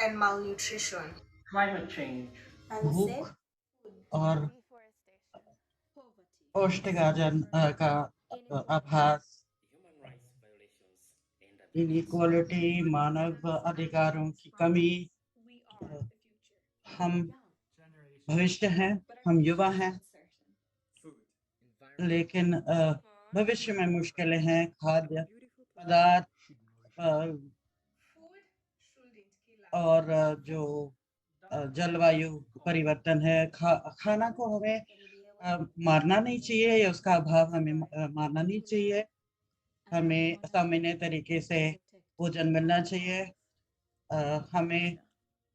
and malnutrition, climate change, भूख और पौष्टिक आहार का आभास, इनइक्वालिटी, मानव अधिकारों की कमी। हम भविष्य हैं, हम युवा हैं, लेकिन भविष्य में मुश्किलें हैं। खाद्य पदार्थ और जो जलवायु परिवर्तन है, खाना को हमें मारना नहीं चाहिए, या उसका अभाव हमें मारना नहीं चाहिए। हमें सामान्य तरीके से भोजन मिलना चाहिए। हमें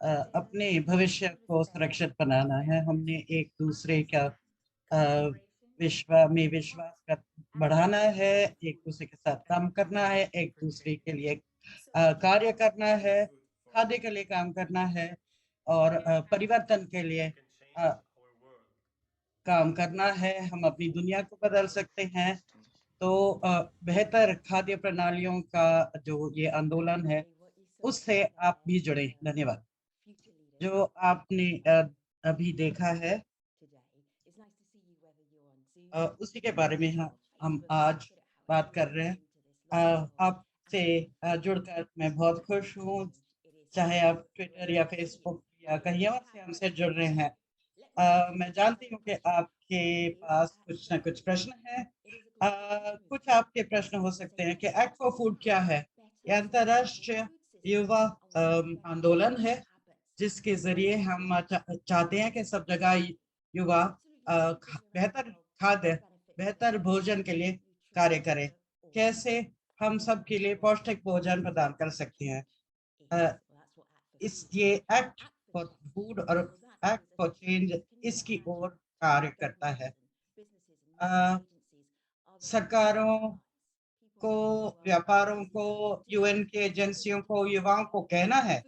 अपने भविष्य को सुरक्षित बनाना है। हमने एक दूसरे का विश्वास कर बढ़ाना है, एक दूसरे के साथ काम करना है, एक दूसरे के लिए कार्य करना है, खाद्य के लिए काम करना है, और परिवर्तन के लिए काम करना है। हम अपनी दुनिया को बदल सकते हैं। तो बेहतर खाद्य प्रणालियों का जो ये आंदोलन है, उससे आप भी जुड़े। धन्यवाद। जो आपने अभी देखा है, उसी के बारे में हम आज बात कर रहे हैं। आपसे जुड़कर मैं बहुत खुश हूँ। चाहे आप ट्विटर या फेसबुक या कहीं और से हमसे जुड़ रहे हैं, मैं जानती हूँ कि आपके पास कुछ न कुछ प्रश्न हैं। कुछ आपके प्रश्न हो सकते हैं कि एक्ट फॉर फूड क्या है। यह अंतर्राष्ट्रीय युवा आंदोलन है, जिसके जरिए हम चाहते हैं कि सब जगह युवा बेहतर खाद्य, बेहतर भोजन के लिए कार्य करें। कैसे हम सब के लिए पौष्टिक भोजन प्रदान कर सकते हैं। इस ये एक्ट फॉर फूड और एक्ट फॉर चेंज इसकी ओर कार्य करता है। सरकारों को, व्यापारों को, यूएन की एजेंसियों को युवाओं को कहना है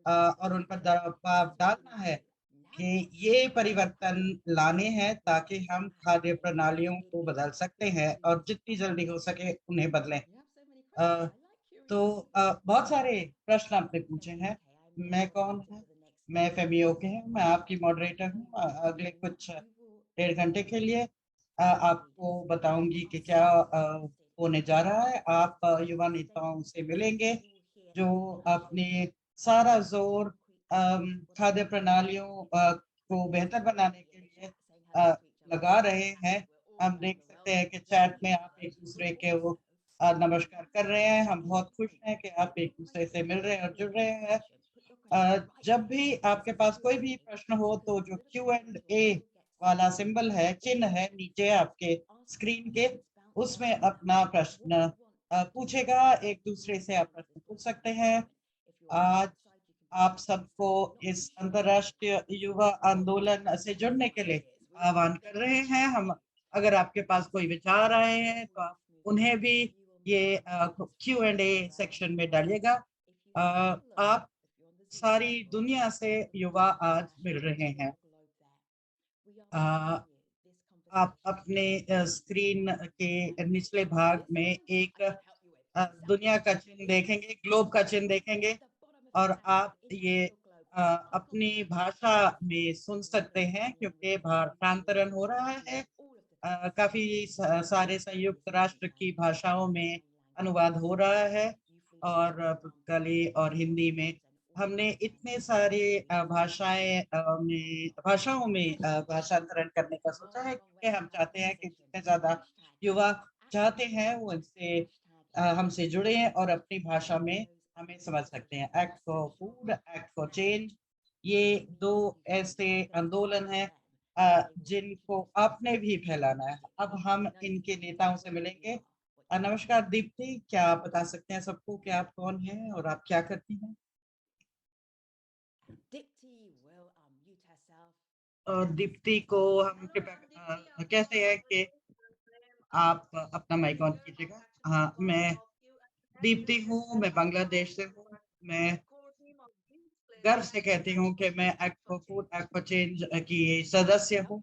और उन पर दबाव डालना है कि ये परिवर्तन लाने हैं, ताकि हम खाद्य प्रणालियों को बदल सकते हैं और जितनी जल्दी हो सके उन्हें बदलें। अ, तो बहुत सारे प्रश्न आपने पूछे हैं। मैं कौन हूँ? मैं फेमी ओके हूँ, मैं आपकी मॉडरेटर हूँ। अगले कुछ 1.5 घंटे के लिए आपको बताऊंगी कि क्या होने जा रहा है। आप युवा नेताओं से मिलेंगे जो अपने सारा जोर खाद्य प्रणालियों को बेहतर बनाने के लिए लगा रहे हैं। हम देख सकते हैं कि चैट में आप एक दूसरे के वो नमस्कार कर रहे हैं। हम बहुत खुश हैं कि आप एक दूसरे से मिल रहे हैं और जुड़ रहे हैं। जब भी आपके पास कोई भी प्रश्न हो, तो जो Q&A वाला सिंबल है, चिन्ह है नीचे आपके स्क्रीन के, उसमें अपना प्रश्न पूछेगा। एक दूसरे से आप प्रश्न पूछ सकते हैं। आज आप सबको इस अंतर्राष्ट्रीय युवा आंदोलन से जुड़ने के लिए आह्वान कर रहे हैं। हम, अगर आपके पास कोई विचार आए हैं, तो आप उन्हें भी ये Q&A सेक्शन में डालिएगा। आप सारी दुनिया से युवा आज मिल रहे हैं। आप अपने स्क्रीन के निचले भाग में एक दुनिया का चिन्ह देखेंगे, ग्लोब का चिन्ह देखेंगे, और आप ये अपनी भाषा में सुन सकते हैं, क्योंकि भाषांतरण हो रहा है। काफी सारे संयुक्त राष्ट्र की भाषाओं में अनुवाद हो रहा है, और पुर्तगाली और हिंदी में। हमने इतने सारे भाषाओं में भाषांतरण करने का सोचा है, क्योंकि हम चाहते हैं कि जितने ज्यादा युवा चाहते हैं वो इनसे हमसे जुड़े और अपनी भाषा में हमें समझ सकते हैं। Act for food, act for change, ये दो ऐसे आंदोलन हैं जिनको आपने भी फैलाना है। अब हम इनके नेताओं से मिलेंगे। नमस्कार दीप्ति, क्या आप बता सकते हैं सबको कि आप कौन हैं और आप क्या करती हैं? और दीप्ति को हम कृपया कहते हैं कि आप अपना माइक ऑन कीजिएगा। हाँ, मैं दीप्ति हूँ, मैं बांग्लादेश से हूँ। मैं गर्व से कहती हूँ कि मैं act for food, act for change की सदस्य हूँ।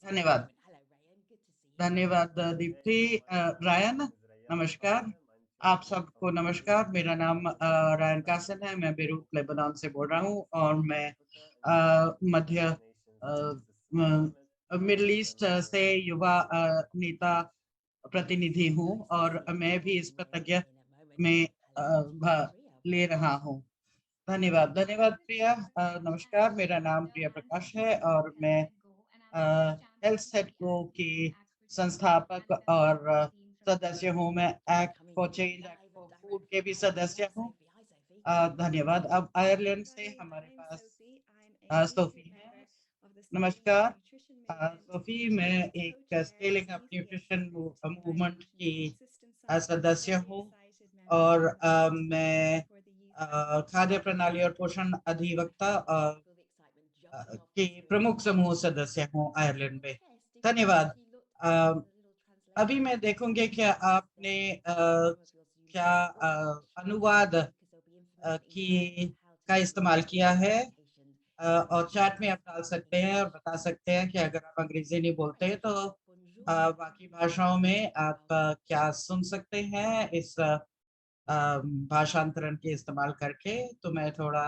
धन्यवाद। धन्यवाद दीप्ति। रायन, नमस्कार। आप सबको नमस्कार। मेरा नाम रायन कासन है। मैं बेरूत लेबनान से बोल रहा हूँ और मैं मध्य मिडल ईस्ट से युवा नेता प्रतिनिधि हूँ और मैं भी इस प्रतिज्ञा में भाग ले रहा हूँ। धन्यवाद, धन्यवाद प्रिया। नमस्कार, मेरा नाम प्रिया प्रकाश है और मैं हेल्थ सेटको की संस्थापक और सदस्य हूँ। मैं act for change, act for food के भी सदस्य हूँ। धन्यवाद। अब आयरलैंड से हमारे पास सोफी है। नमस्कार सोफी, मैं एक स्केलिंग अप न्यूट्रिशन मूवमेंट की सदस्य हूँ और मैं खाद्य प्रणाली और पोषण अधिवक्ता के प्रमुख समूह सदस्य हूँ आयरलैंड में। धन्यवाद। अ, अभी मैं देखूंगी क्या आपने क्या अनुवाद की का इस्तेमाल किया है और चैट में आप डाल सकते हैं और बता सकते हैं कि अगर आप अंग्रेजी नहीं बोलते हैं तो बाकी भाषाओं में आप क्या सुन सकते हैं इस भाषांतरण के इस्तेमाल करके। तो मैं थोड़ा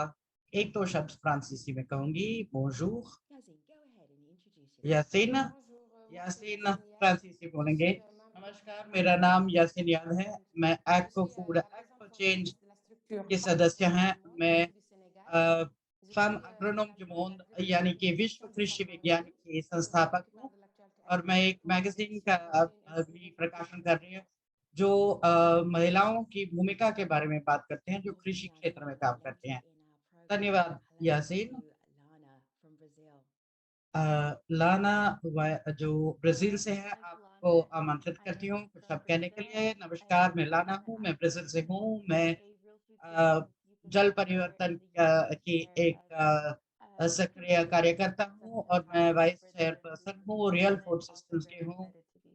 एक दो शब्द फ्रांसीसी में कहूंगी। बोंजूर यासीन, यासीन फ्रांसीसी बोलेंगे। नमस्कार, मेरा नाम यासीन याद है। मैं act for food, act for change के सदस्य हैं। मैं फार्म अग्रोनोम जुमोन यानी कि विश्व कृषि विज्ञान की संस्थापक हूँ और मैं एक मैगजीन का भी प्रकाशन कर रही हूँ जो महिलाओं की भूमिका के बारे में बात करते हैं जो कृषि क्षेत्र में काम करते हैं। धन्यवाद यासीन। लाना जो ब्राजील से है, आपको आमंत्रित करती हूँ कुछ शब्द कहने के लिए। नमस्कार, मैं लाना हूँ, मैं ब्राजील से हूँ। मैं अ, जल परिवर्तन की एक सक्रिय कार्यकर्ता हूँ और मैं वाइस चेयरपर्सन हूँ, रियल फूड सिस्टम्स की हूँ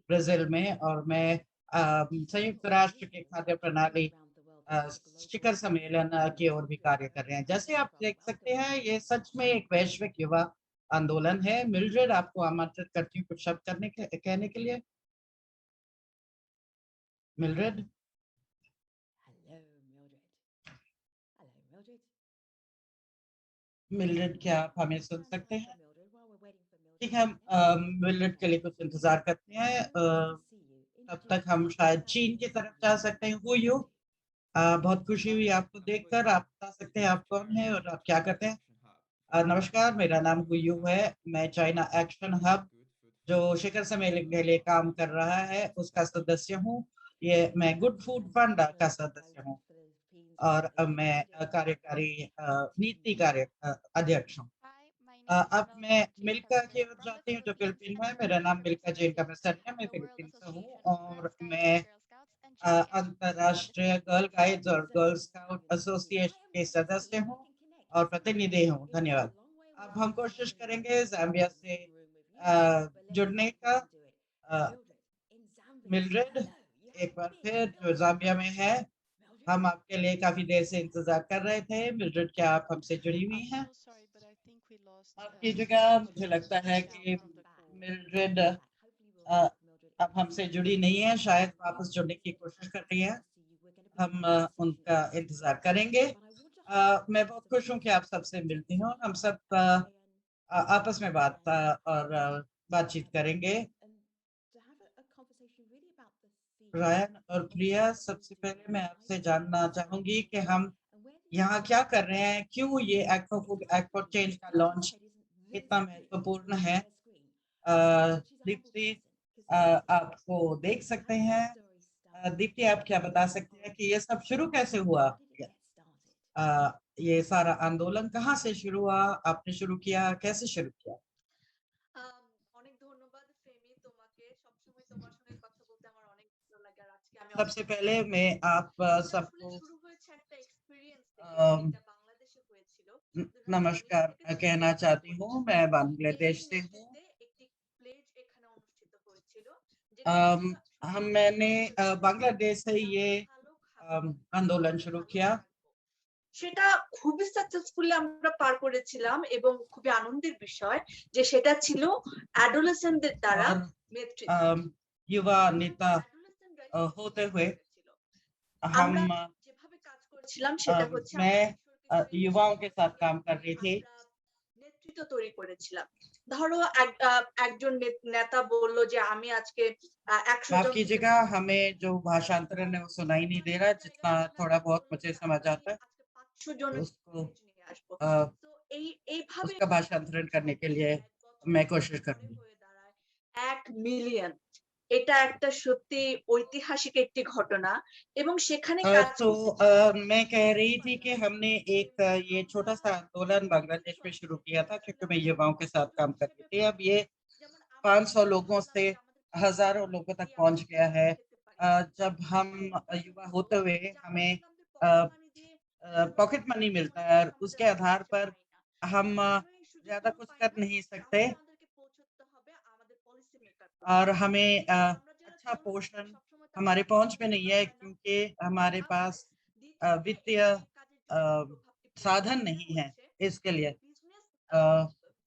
ब्राजील में। और मैं संयुक्त राष्ट्र के खाद्य प्रणाली शिखर सम्मेलन की ओर भी कार्य कर रहे हैं। जैसे आप देख सकते हैं ये सच में एक वैश्विक युवा आंदोलन है। मिल्ड्रेड, आपको आमंत्रित करती हूँ कुछ शब्द कहने के लिए। मिल्ड्रेड, मिल्ड्रेड क्या आप हमें सुन सकते हैं? ठीक है, हम मिल्ड्रेड के लिए कुछ इंतजार करते हैं। तब तक हम शायद चीन की तरफ जा सकते हैं। वो यू बहुत खुशी हुई आपको देखकर। आप बता सकते हैं आप कौन है और आप क्या करते हैं? नमस्कार, मेरा नाम हुयू है। मैं चाइना एक्शन हब जो शिखर सम्मेलन के लिए काम कर रहा है उसका सदस्य हूँ। ये मैं गुड फूड फंड का सदस्य हूँ और मैं कार्यकारी नीति कार्य अध्यक्ष हूँ। अब मैं मिल्का की ओर जाती हूँ जो फिलीपीन में है। मेरा नाम मिल्का जैन का प्रसन्न है। मैं फिलीपीन से हूँ और मैं अंतरराष्ट्रीय गर्ल गाइड्स और गर्ल स्काउट एसोसिएशन के सदस्य हूँ और प्रतिनिधि हूँ। धन्यवाद। अब हम कोशिश करेंगे जाम्बिया से जुड़ने का। अ, मिल्ड्रेड, एक बार फिर जो जाम्बिया में है, हम आपके लिए काफी देर से इंतजार कर रहे थे। मिल्ड्रेड, क्या आप हमसे जुड़ी हुई हैं? आपकी जगह मुझे लगता है कि मिल्ड्रेड अब हमसे जुड़ी नहीं है, शायद वापस जुड़ने की कोशिश कर रही है। हम उनका इंतजार करेंगे। मैं बहुत खुश हूँ कि आप सबसे मिलती हूँ। हम सब आपस में और बातचीत करेंगे। रायन और प्रिया, सबसे पहले मैं आपसे जानना चाहूंगी कि हम यहाँ क्या कर रहे हैं, क्यों ये act for food, act for change का लॉन्च इतना महत्वपूर्ण है। दीप्ति, आपको देख सकते हैं। दीप्ति, आप क्या बता सकते हैं कि ये सब शुरू कैसे हुआ? ये सारा आंदोलन कहाँ से शुरू हुआ? आपने शुरू किया, कैसे शुरू किया? सबसे पहले मैं आप सबको अम, नमस्कार कहना चाहती हूँ। मैं बांग्लादेश से हूँ। मैंने बांग्लादेश से ये आंदोलन शुरू किया। সেটা খুবই সাকসেসফুলি আমরা পার করেছিলাম এবং খুবই আনন্দের বিষয় যে সেটা ছিল অ্যাডোলেসেন্টদের দ্বারা और নেতৃত্বে। युवा नेता होते हुए আমরা हम যেভাবে কাজ করেছিলাম সেটা হচ্ছে আমরা मैं কিশোর-কিশোরীদের युवाओं के साथ সম্পর্কে काम कर रही थी। আমরা নেতৃত্ব তৈরি করেছিলাম। ধরো একজন নেতা বলল যে আমি আজকে ১০০ माफ জন থেকে कीजिएगा, हमें जो भाषांतरण है वो सुनाई नहीं दे रहा, जितना थोड़ा बहुत मुझे समझ आता है, আজকে ৫০০ জন तो उसको নিয়ে আসবো। अ, তো এইভাবে उसका भाषांतरण करने के लिए এক বছরের मैं कोशिश পরে करूँगी। হয়ে दाঁড়ায় ১ মিলিয়ন। এটা একটা সত্যি ঐতিহাসিক একটি ঘটনা এবং সেখানে কাজ तो করতে যারা मैं कह रही थी कि हमने एक ये छोटा-सा आंदोलन बांग्लादेश में शुरू किया था, क्योंकि मैं युवाओं के साथ काम कर रही थी। अब ये যেমন আমরা 500 लोगों ভাবলাম से যে আমাদের हज़ारों পরিবারগুলো लोगों तक যদি আমরা पहुँच गया একসাথে है। খেতে পারি जब हम তাহলে এটা युवा হতো होते हुए যে আমরা हमें দেখলাম যে अ পকেট মানি দিয়ে पॉकेट मनी এরকম मिलता একটা है और সুযোগ उसके আমাদের আর आधार সমাজে पर পাই না। हम তো আমরা এই ज़्यादा সুযোগগুলো कुछ পাই कर না। नहीं सकते তাহলে আমাদেরকে পৌঁছতে হবে আমাদের পলিসি মেকার और পর্যন্ত। हमें আমরা যারা अच्छा তরুণ আছি पोषण সবসময় তো हमारे আমাদের কাছে पहुँच में সময় नहीं বের है, হয় না। क्योंकि हमारे আবার पास দ্বিতীয়ত वित्तीय কাজের अ, জন্য প্রভাবটি পড়ছে। साधन সেটা नहीं है হচ্ছে इसके लिए। বিজনেস अ,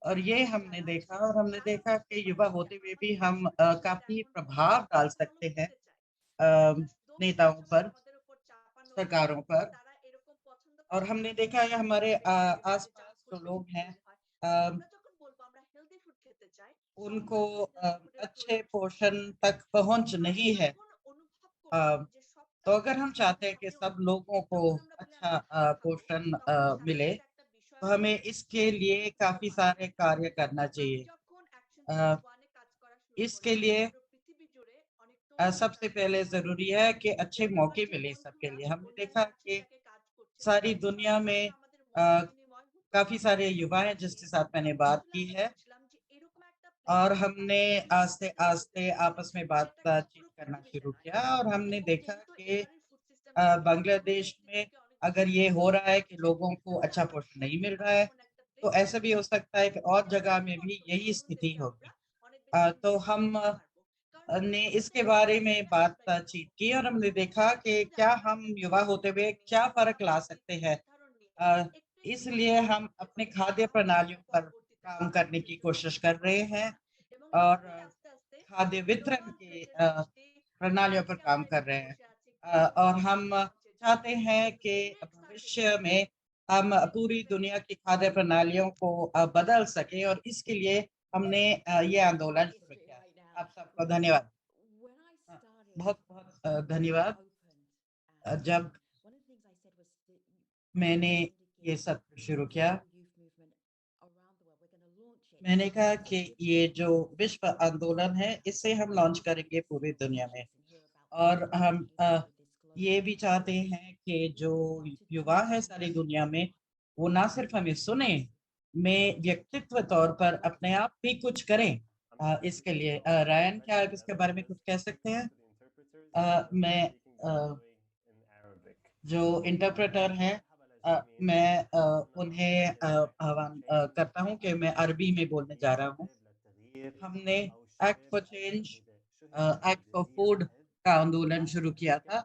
और ये পার্সন हमने যারা देखा আছে और हमने তারা देखा বুঝতে कि युवा পারছে होते हुए भी আমাদের हम দেশের পলিসিটা काफ़ी এখন प्रभाव डाल ফলো सकते हैं করতে চায়। আমরা দোষটা नेताओं আসলে पर, আমাদের উপর চাপানো হয় सरकारों যে पर। তারা एरकम पसंद और করে हमने না देखा है যে हमारे এভাবে आस-पास জাঙ্ক जो ফুড लोग বেশি हैं তৈরি হয়। अ, তো আমরা যখন বলবো আমরা হেলদি ফুড খেতে চাই, उनको সপ্তাহে হেলদি ফুডের अच्छे প্রয়োজন पोषण तक पहुँच আমরা नहीं है। যখন অনুভব अ, করব যে तो সপ্তাহে अगर हम আমাদের चाहते हैं कि খাদ্য सब অনেক लोगों को তখন আমরা বলি अच्छा আমরা ভাত খাবো पोषण তখন সাথে मिले, সাথে একটা বিষয় तो আসে हमें इसके लिए নিউট্রিশন काफ़ी মানে सारे कार्य करना আমি चाहिए। যখন অ্যাকশন अ, 21 এ কাজ করা শুরু इसके করলাম लिए পুরো পৃথিবী জুড়ে অনেক তরুণ सबसे তাদের पहले সাথে আমার ज़रूरी है পরিচয় कि अच्छे এবং আমার मौके যে मिले सबके বন্ধুরা लिए। हमने অন্যান্য देखा দেশের कि থেকে কাজ করছে सारी दुनिया সবার में সাথে আমাদের अ, মত বিনিময় হতো काफ़ी सारे এবং युवा हैं শেষে जिसके साथ मैंने बात আসলে की আমরা है বুঝলাম যে এরকম একটা প্লেস और আমরা हमने বানাতে পারি যেটা आस्ते-आस्ते শুধুমাত্র आपस में সেটা बातचीत পুরো करना পৃথিবীতে शुरू নয় किया और हमने এবং देखा যেহেতু कि এবারের ফুড সিস্টেমটা আমাদের बांग्लादेश में নেতৃত্বকে অনেক বেশি अगर ये हो रहा है कि করছে लोगों को তাহলে अच्छा আমরা पोषण नहीं চেষ্টা मिल रहा করি है, এমন একটা तो প্লেস ऐसा भी বানাতে हो सकता है कि और যেখানে जगह में भी শুধুমাত্র यही स्थिति তরুণদেরকে होगी। আমরা अनेक বেশি तो ইনভলভ हम করতে পারবো কারণ ने তরুণদের इसके মধ্যে बारे একটা में সাপ্লাই बातचीत কম की और हमने देखा আমরা कि যদি क्या আমরা हम युवा নিজেদের होते हुए থেকে क्या फ़र्क ला আমরা যদি सकते हैं। উদাহরণ নিই अ, একটু একটু করে इसलिए এগিয়ে हम যেতে अपने পারি खाद्य তাহলে प्रणालियों কিন্তু पर পরবর্তীকালে काम আমাদের करने की ফিউচার कोशिश নষ্ট कर হবে रहे তাই हैं না এবং और এভাবেই আস্তে আস্তে खाद्य वितरण গ্লোবাল के ভিলেজের अ, দেশটি प्रणालियों पर আজকে काम আমরা कर এখানে रहे हैं। বসে আছি গ্লোবাল और हम ভিলেজের মঞ্চে জন্য चाहते हैं कि তো নেক্সট টার্গেট भविष्य কি में हम আমাদের पूरी নেক্সট दुनिया की खाद्य प्रणालियों को बदल सकें और इसके लिए हमने ये आंदोलन शुरू किया। आप सबको धन्यवाद। बहुत-बहुत धन्यवाद। जब मैंने ये सत्र शुरू किया, मैंने कहा कि ये जो विश्व आंदोलन है, इसे हम लॉन्च करेंगे पूरी दुनिया में और हम ये भी चाहते हैं कि जो युवा है सारी दुनिया में, वो ना सिर्फ हमें सुने, में व्यक्तित्व तौर पर अपने आप भी कुछ करें। इसके लिए रायन क्या आप इसके बारे में कुछ कह सकते हैं? मैं जो इंटरप्रेटर हैं मैं उन्हें आह्वान करता हूँ कि मैं अरबी में बोलने जा रहा हूँ। हमने act for change act for food का आंदोलन शुरू किया था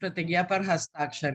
प्रतिज्ञा पर हस्ताक्षर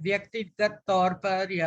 व्यक्तिगत तौर पर या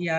या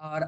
और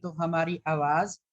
तो हमारी आवाज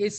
इस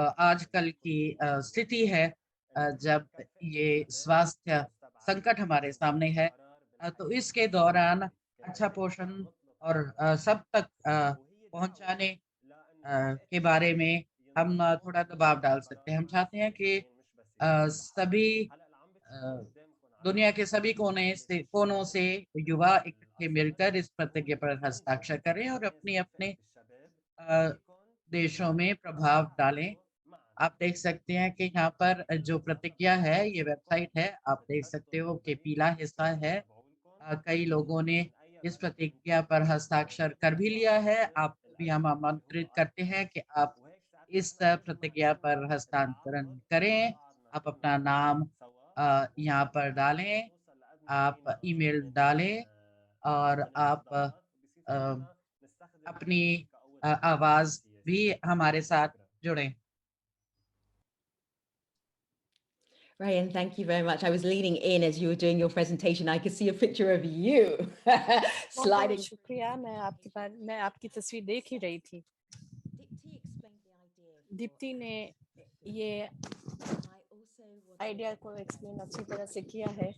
आजकल की स्थिति है, जब ये स्वास्थ्य संकट हमारे सामने है, तो इसके दौरान अच्छा पोषण और सब तक पहुंचाने के बारे में हम थोड़ा दबाव डाल सकते हैं। हम चाहते हैं कि सभी अ, दुनिया के सभी कोनों से युवा इकट्ठे मिलकर इस प्रतिज्ञा पर हस्ताक्षर करें और अपने अपने अ, देशों में प्रभाव डालें। आप देख सकते हैं कि यहाँ पर जो प्रतिज्ञा है, ये वेबसाइट है, आप देख सकते हो कि पीला हिस्सा है। कई लोगों ने इस प्रतिज्ञा पर हस्ताक्षर कर भी लिया है। आपको भी हम आमंत्रित करते हैं कि आप इस प्रतिज्ञा पर हस्तांतरण करें। आप अपना नाम यहाँ पर डालें, आप ईमेल डालें और आप अपनी आवाज़ भी हमारे साथ जुड़ें। Ryan, thank you very much. I was leaning in as you were doing your presentation. I could see a picture of you बहुत बहुत sliding. शुक्रिया, मैं आपकी तस्वीर देख ही रही थी। दीप्ति ने ये आइडिया को एक्सप्लेन अच्छी तरह से किया है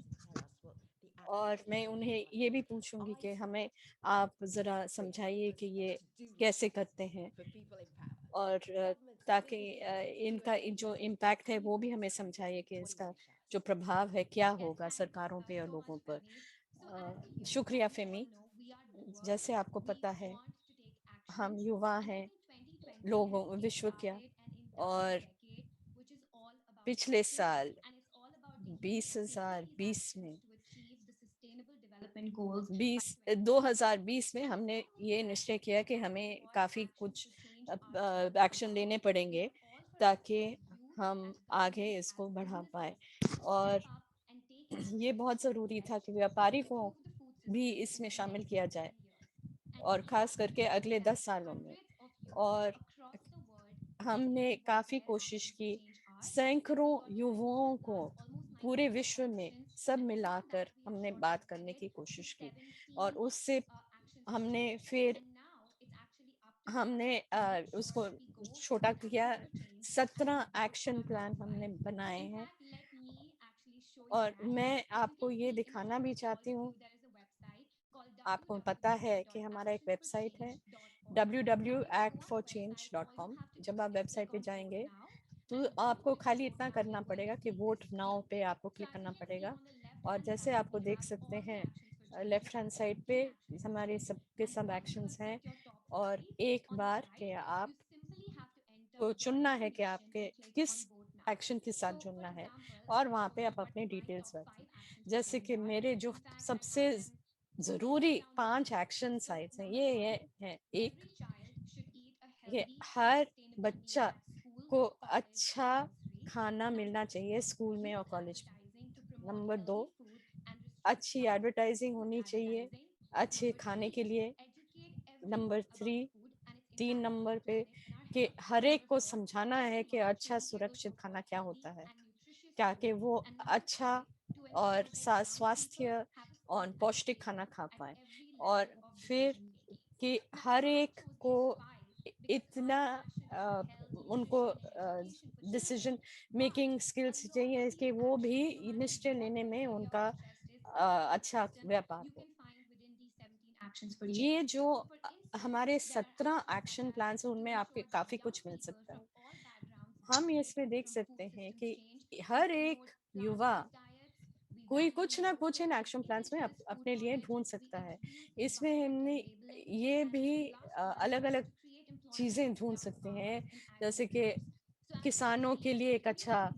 और मैं उन्हें ये भी पूछूंगी कि हमें आप ज़रा समझाइए कि ये कैसे करते हैं और ताकि इनका जो इम्पैक्ट है वो भी हमें समझाइए कि इसका जो प्रभाव है क्या होगा सरकारों पे और लोगों पर। शुक्रिया फेमी। जैसे आपको पता है हम युवा हैं लोगों विश्व क्या, और पिछले साल 2020 में 2020 में हमने ये निश्चय किया कि हमें काफ़ी कुछ एक्शन लेने पड़ेंगे ताकि हम आगे इसको बढ़ा पाए, और ये बहुत ज़रूरी था कि व्यापारी को भी इसमें शामिल किया जाए और ख़ास करके अगले 10 सालों में। और हमने काफ़ी कोशिश की, सैकड़ों युवाओं को पूरे विश्व में सब मिलाकर हमने बात करने की कोशिश की और उससे हमने उसको छोटा किया। 17 एक्शन प्लान हमने बनाए हैं और मैं आपको ये दिखाना भी चाहती हूँ। आपको पता है कि हमारा एक वेबसाइट है www.actforchange.com। जब आप वेबसाइट पे जाएंगे तो आपको खाली इतना करना पड़ेगा कि वोट नाउ पे आपको क्लिक करना पड़ेगा, और जैसे आपको देख सकते हैं लेफ्ट हैंड साइड पे हमारे सबके सब एक्शंस हैं, और एक बार के आप को चुनना है कि आपके किस एक्शन के साथ जुड़ना है और वहाँ पे आप अपने डिटेल्स भरें। जैसे कि मेरे जो सबसे ज़रूरी 5 एक्शन साइट्स हैं ये हैं। एक, ये हर बच्चा को अच्छा खाना मिलना चाहिए स्कूल में और कॉलेज में। नंबर 2, अच्छी एडवर्टाइजिंग होनी चाहिए अच्छे खाने के लिए। नंबर 3 नंबर पे कि हर एक को समझाना है कि अच्छा सुरक्षित खाना क्या होता है, क्या कि वो अच्छा और स्वास्थ्य और पौष्टिक खाना खा पाए। और फिर कि हर एक को इतना उनको डिसीजन मेकिंग स्किल्स चाहिए कि वो भी निश्चय लेने में उनका अच्छा व्यापार हो। ये जो हमारे 17 एक्शन प्लान्स हैं उनमें आपके काफ़ी कुछ मिल सकता है। हम इसमें देख सकते हैं कि हर एक युवा कोई कुछ ना कुछ इन एक्शन प्लान्स में अपने लिए ढूंढ सकता है। इसमें हमने ये भी अलग-अलग चीज़ें ढूंढ सकते हैं, जैसे कि किसानों के लिए एक अच्छा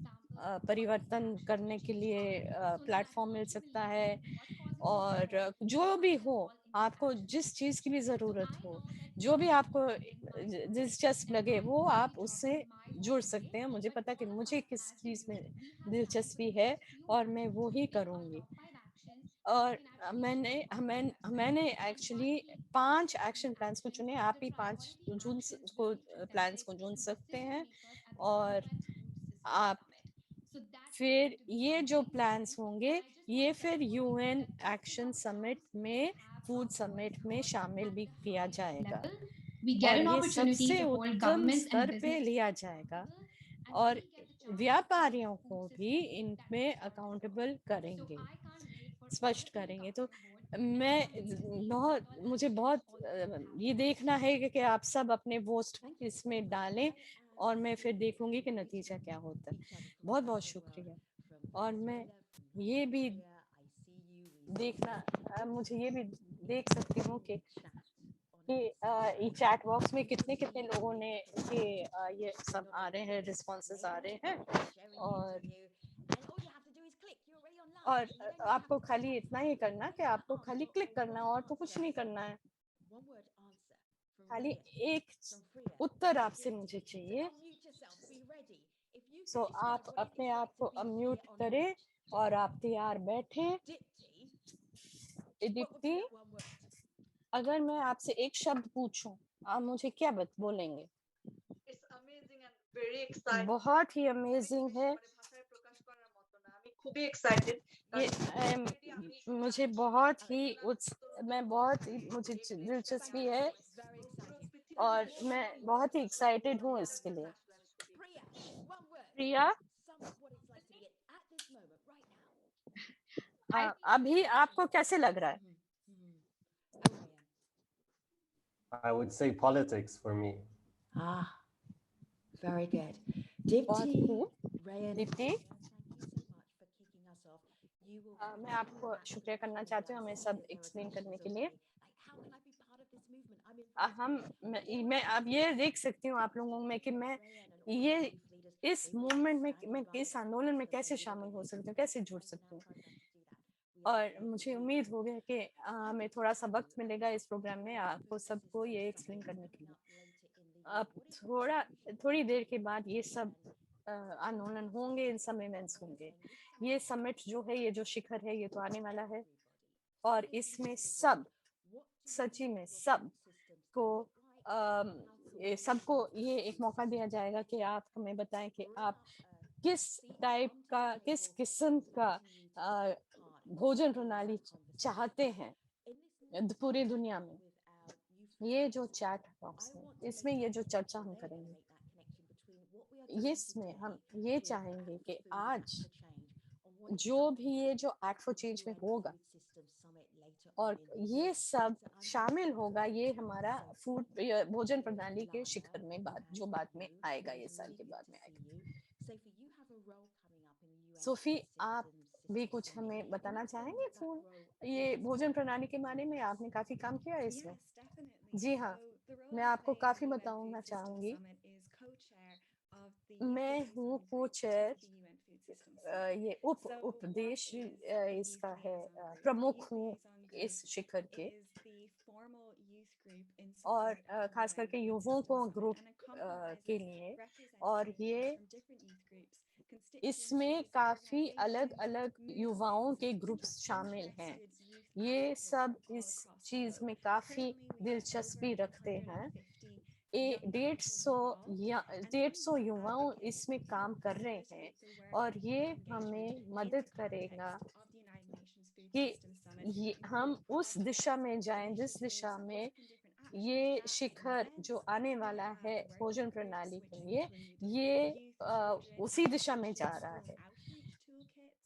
परिवर्तन करने के लिए प्लेटफॉर्म मिल सकता है, और जो भी हो आपको जिस चीज़ की भी ज़रूरत हो, जो भी आपको दिलचस्प लगे वो आप उससे जुड़ सकते हैं। मुझे पता कि मुझे किस चीज़ में दिलचस्पी है और मैं वो ही करूँगी। और मैंने एक्चुअली 5 एक्शन प्लान्स को चुने। आप भी 5 प्लान्स को चुन सकते हैं, और आप फिर ये जो प्लान्स होंगे ये फिर UN एक्शन समिट में फूड समिट में शामिल भी किया जाएगा। We get और an ये opportunity सबसे to hold उत्तम governments and स्तर पे business लिया जाएगा और व्यापारियों को भी इनमें अकाउंटेबल करेंगे, स्पष्ट करेंगे। तो मुझे बहुत ये देखना है कि आप सब अपने वोट इसमें डालें और मैं फिर देखूंगी कि नतीजा क्या होता है। बहुत बहुत शुक्रिया। और मैं ये भी देखना मुझे ये भी देख सकती हूँ कि ये चैट बॉक्स में कितने कितने लोगों ने ये सब आ रहे हैं, रिस्पॉन्सेस आ रहे हैं। और आपको खाली इतना ही करना कि आपको खाली क्लिक करना और तो कुछ नहीं करना है। खाली एक उत्तर आपसे मुझे चाहिए। सो आप अपने आप को अनम्यूट करें और आप तैयार बैठे। दीप्ति, अगर मैं आपसे एक शब्द पूछूं, आप मुझे क्या बोलेंगे? It's amazing and very exciting. बहुत ही अमेजिंग है। ভাষায় প্রকাশ করার মতো না। আমি খুবই excited ये কারণ already আমি मुझे बहुत ही मुझे दिलचस्पी है और मैं बहुत ही एक्साइटेड हूँ इसके लिए। प्रिया, अभी आपको कैसे लग रहा है? I would say politics for me. Ah, very good. बहुत Dipti, खूब। Rayan, Deepti, thank you so much for kicking us off. You will मैं आपको शुक्रिया करना चाहती हूँ हमें सब एक्सप्लेन करने के लिए। how can I be part of this movement? मैं अब ये देख सकती हूँ आप लोगों में कि मैं ये इस मूवमेंट में मैं इस आंदोलन में कैसे शामिल हो सकती हूँ, कैसे जुड़ सकती हूँ। और मुझे उम्मीद हो गया कि हमें थोड़ा सा वक्त मिलेगा इस प्रोग्राम में आपको सबको ये एक्सप्लेन करने के लिए। अब थोड़ी देर के बाद ये सब आंदोलन होंगे, इन सब इवेंट्स होंगे। ये समिट जो है, ये जो शिखर है, ये तो आने वाला है और इसमें सब सच्ची में सबको ये एक मौका दिया जाएगा कि आप हमें बताएं कि आप किस किस्म का भोजन प्रणाली चाहते हैं पूरी दुनिया में। ये जो चैट बॉक्स है, इसमें ये जो चर्चा हम करेंगे, इसमें हम ये चाहेंगे कि आज जो भी ये जो एक्ट फॉर चेंज में होगा और ये सब शामिल होगा, ये हमारा भोजन प्रणाली के शिखर में बाद में आएगा, ये साल के बाद में आएगा। सोफी, आप भी कुछ हमें बताना चाहेंगे ये भोजन प्रणाली के बारे में? आपने काफी काम किया है इसमें। जी हाँ, मैं आपको काफी बताना चाहूंगी। मैं हूँ को-चेयर, ये उपदेश इसका है, प्रमुख हूँ इस शिखर के और खास करके युवाओं को ग्रुप के लिए। और ये इसमें काफी अलग अलग युवाओं के ग्रुप्स शामिल हैं। ये सब इस चीज में काफी दिलचस्पी रखते हैं। 150 युवाओं इसमें काम कर रहे हैं और ये हमें मदद करेगा कि हम उस दिशा में जाएं जिस दिशा में ये शिखर जो आने वाला है भोजन प्रणाली के लिए, ये उसी दिशा में जा रहा है।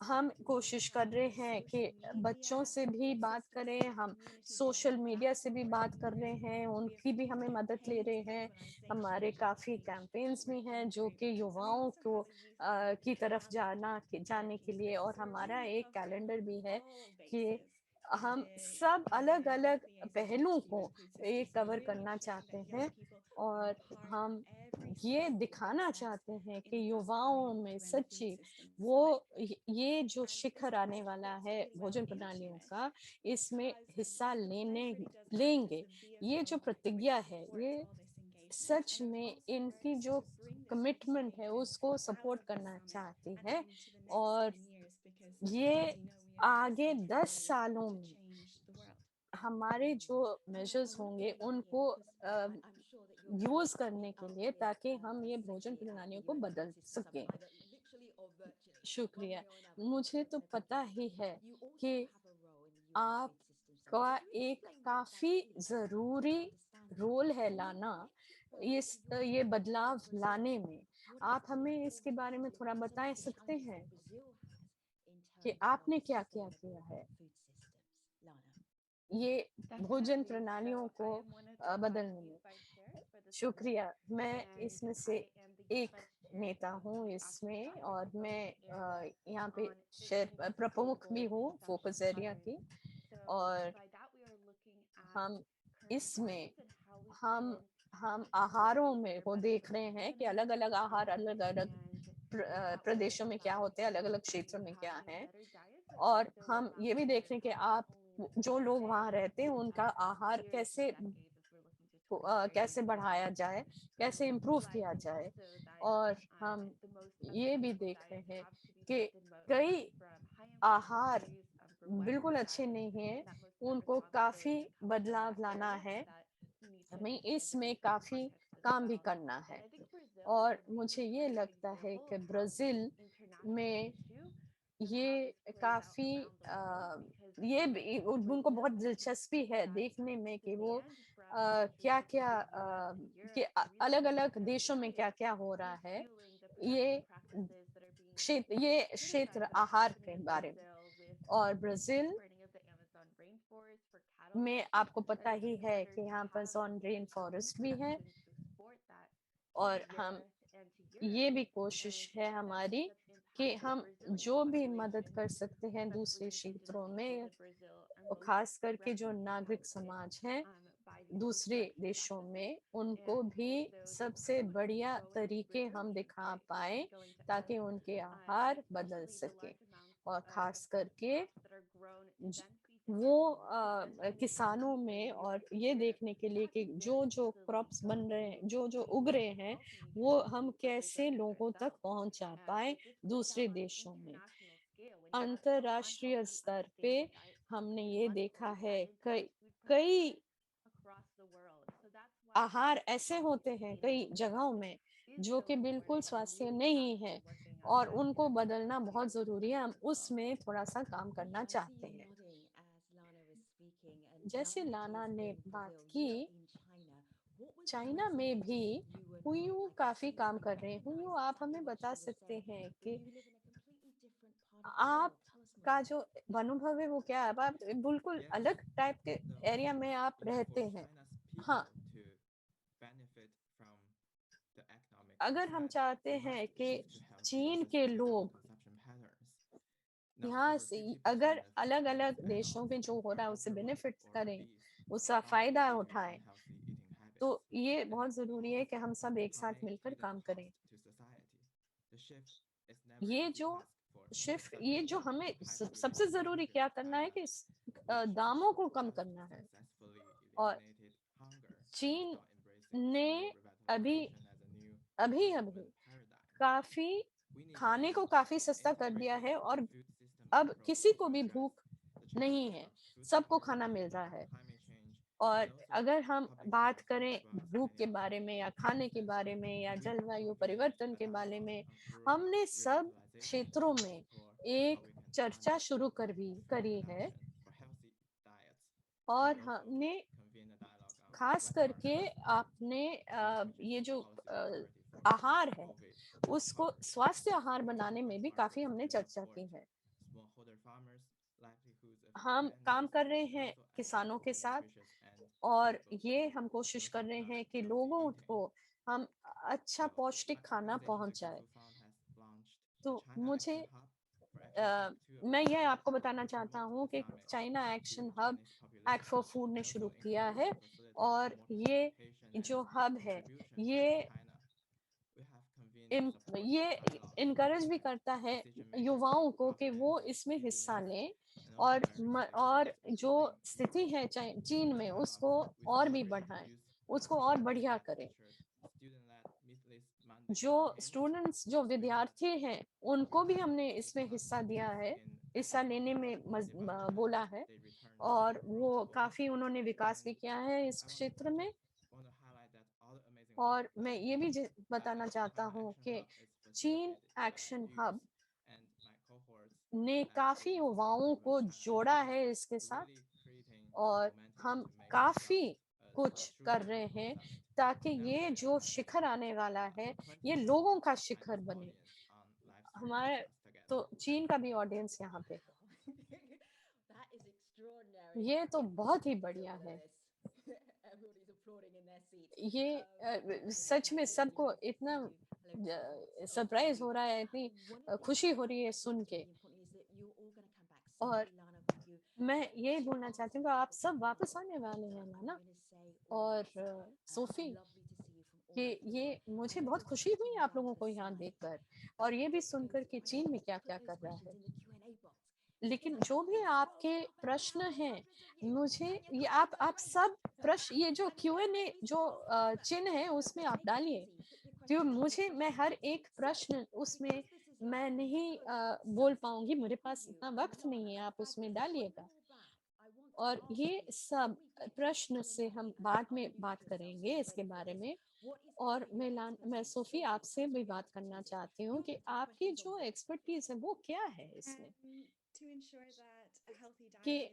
हम कोशिश कर रहे हैं कि बच्चों से भी बात करें, हम सोशल मीडिया से भी बात कर रहे हैं, उनकी भी हमें मदद ले रहे हैं। हमारे काफ़ी कैंपेन्स भी हैं जो कि युवाओं को की तरफ जाने के लिए, और हमारा एक कैलेंडर भी है कि हम सब अलग अलग पहलुओं को कवर करना चाहते हैं और हम ये दिखाना चाहते हैं कि युवाओं में सच्ची ये जो शिखर आने वाला है भोजन प्रणालियों का, इसमें हिस्सा लेंगे। ये जो प्रतिज्ञा है, ये सच में इनकी जो कमिटमेंट है उसको सपोर्ट करना चाहती है और ये आगे 10 सालों में हमारे जो मेजर्स होंगे उनको यूज करने के लिए, ताकि हम ये भोजन प्रणालियों को बदल सकें। शुक्रिया। मुझे तो पता ही है कि आपका एक काफी जरूरी रोल है लाना, ये बदलाव लाने में, आप हमें इसके बारे में थोड़ा बता सकते हैं कि आपने क्या क्या किया है ये भोजन प्रणालियों को बदलने में? शुक्रिया, मैं इसमें से एक नेता हूँ इसमें, और मैं यहाँ पे प्रमुख भी हूँ फोकस एरिया की। और हम इसमें हम आहारों में वो देख रहे हैं कि अलग अलग आहार अलग अलग प्रदेशों में क्या होते हैं, अलग अलग क्षेत्रों में क्या है। और हम ये भी देख रहे हैं कि आप जो लोग वहाँ रहते हैं उनका आहार कैसे बढ़ाया जाए, कैसे इम्प्रूव किया जाए। और हम ये भी देख रहे हैं कि कई आहार बिल्कुल अच्छे नहीं हैं, उनको काफी बदलाव लाना है, हमें इसमें काफी काम भी करना है। और मुझे ये लगता है कि ब्राजील में ये काफी ये उनको बहुत दिलचस्पी है देखने में कि वो क्या क्या कि अलग अलग देशों में क्या क्या हो रहा है, ये क्षेत्र आहार के बारे में। और ब्राजील में आपको पता ही है कि यहाँ पर अमेज़न रेन फॉरेस्ट भी है, और हम ये भी कोशिश है हमारी कि हम जो भी मदद कर सकते हैं दूसरे क्षेत्रों में, खास करके जो नागरिक समाज है दूसरे देशों में, उनको भी सबसे बढ़िया तरीके हम दिखा पाए ताकि उनके आहार बदल सके। और खास करके वो किसानों में, और ये देखने के लिए कि जो क्रॉप्स बन रहे हैं, जो उग रहे हैं, वो हम कैसे लोगों तक पहुंचा पाए दूसरे देशों में। अंतरराष्ट्रीय स्तर पे हमने ये देखा है कई आहार ऐसे होते हैं कई जगहों में जो कि बिल्कुल स्वास्थ्य नहीं है, और उनको बदलना बहुत जरूरी है। हम उसमें थोड़ा सा काम करना चाहते हैं। जैसे लाना ने बात की, चाइना में भी हुयू काफी काम कर रहे हैं। हुयू, आप हमें बता सकते हैं कि आप का जो अनुभव है वो क्या है? अब आप बिल्कुल अलग टाइप के एरिया में आप रहते हैं। हाँ, अगर हम चाहते हैं कि चीन के लोग यहाँ से अगर अलग अलग देशों में जो हो रहा है उससे बेनिफिट करें, उसका फायदा उठाएं, तो ये बहुत जरूरी है कि हम सब एक साथ मिलकर काम करें। ये जो हमें सबसे जरूरी क्या करना है कि दामों को कम करना है। और चीन ने अभी अभी अभी काफी खाने को काफी सस्ता कर दिया है, और अब किसी को भी भूख नहीं है, सबको खाना मिल रहा है। और अगर हम बात करें भूख के बारे में या खाने के बारे में या जलवायु परिवर्तन के बारे में, हमने सब क्षेत्रों में एक चर्चा शुरू करी है। और हमने खास करके आपने ये जो आहार है उसको स्वास्थ्य आहार बनाने में भी काफी हमने चर्चा की है। हम काम कर रहे हैं किसानों के साथ, और ये हम कोशिश कर रहे हैं कि लोगों को हम अच्छा पौष्टिक खाना पहुंचाए। तो मुझे मैं ये आपको बताना चाहता हूँ कि China action hub act for food ने शुरू किया है, और ये जो हब है ये ये इनकरेज भी करता है युवाओं को कि वो इसमें हिस्सा लें, और जो स्थिति है चीन में उसको और भी बढ़ाएं, उसको और बढ़िया करें। जो स्टूडेंट्स, जो विद्यार्थी हैं, उनको भी हमने इसमें हिस्सा दिया है, हिस्सा लेने में बोला है, और वो काफी उन्होंने विकास भी किया है इस क्षेत्र में। और मैं ये भी बताना चाहता हूँ कि चीन एक्शन हब ने काफी युवाओं को जोड़ा है इसके साथ, और हम काफी कुछ कर रहे हैं ताकि ये जो शिखर आने वाला है ये लोगों का शिखर बने। हमारे तो चीन का भी ऑडियंस यहाँ पे है। That is extraordinary. ये तो Everyone बहुत ही is बढ़िया applauding है। this. Everybody's applauding in their seats. ये Brilliant, सच में absolutely सबको brilliant. इतना Thank you. Hello. सरप्राइज हो रहा है, इतनी One of the खुशी हो रही है things सुन that's के। really important is that you're all going to come back. और Sophie, Lana, with you. मैं ये बोलना चाहती हूँ कि आप सब वापस आने वाले हैं I'm ना। going to say all और of this. Sophie, Lovely to see you from all कि over the ये world. मुझे And बहुत just खुशी हुई sitting आप down लोगों to को the यहाँ side. देखकर और ये भी Put सुनकर those कि चीन में questions, क्या put क्या those कर रहा है। questions in the Q&A box. लेकिन जो भी आपके प्रश्न हैं, मुझे ये आप सब प्रश्न, ये जो Q&A जो चिन्ह है उसमें आप डालिए। तो मुझे, मैं हर एक प्रश्न उसमें मैं नहीं बोल पाऊंगी, मेरे पास इतना वक्त नहीं है, आप उसमें डालिएगा। और ये सब प्रश्न से हम बाद में बात करेंगे इसके बारे में। और मैं सोफी आपसे भी बात करना चाहती हूँ कि आपकी जो एक्सपर्टीज है वो क्या है इसमें, कि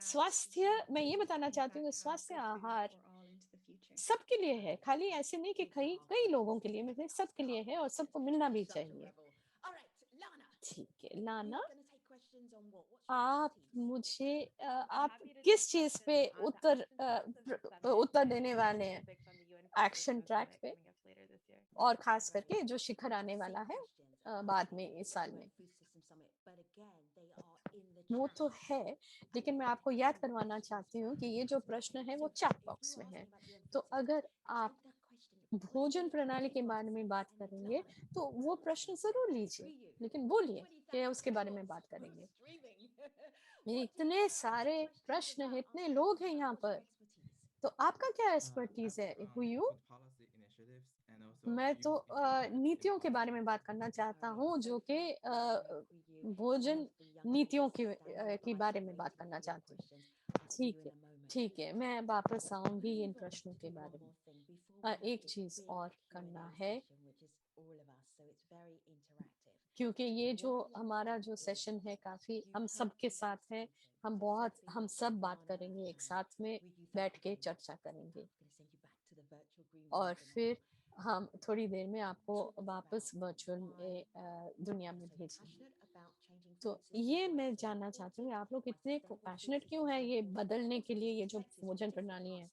स्वास्थ्य, मैं ये बताना चाहती हूँ कि स्वास्थ्य आहार सबके लिए है, खाली ऐसे नहीं कि कई कई लोगों के लिए, मतलब सबके लिए है और सबको मिलना भी चाहिए। ठीक है लाना, आप मुझे आप किस चीज पे उत्तर देने वाले हैं एक्शन ट्रैक पे, और खास करके जो शिखर आने वाला है बाद में इस साल में, वो तो है। लेकिन मैं आपको याद करवाना चाहती हूँ कि ये जो प्रश्न है वो चैट बॉक्स में है, तो अगर आप भोजन प्रणाली के बारे में बात करेंगे तो वो प्रश्न जरूर लीजिए, लेकिन बोलिए कि उसके बारे में बात करेंगे। ये इतने सारे प्रश्न हैं, इतने लोग हैं यहाँ पर, तो आपका क्या एक्सपर्टीज है हुयू? मैं तो नीतियों के बारे में बात करना चाहता हूँ, जो कि भोजन नीतियों के बारे में बात करना चाहती हूँ। ठीक है, मैं वापस आऊंगी इन प्रश्नों के बारे में। एक चीज और करना है, क्योंकि ये जो हमारा जो सेशन है काफी हम सबके साथ है, हम सब बात करेंगे, एक साथ में बैठ के चर्चा करेंगे और फिर हम थोड़ी देर में आपको वापस वर्चुअल दुनिया में भेजेंगे। तो ये मैं जानना चाहती हूँ आप लोग इतने पैशनेट क्यों है ये बदलने के लिए, ये जो भोजन प्रणाली है।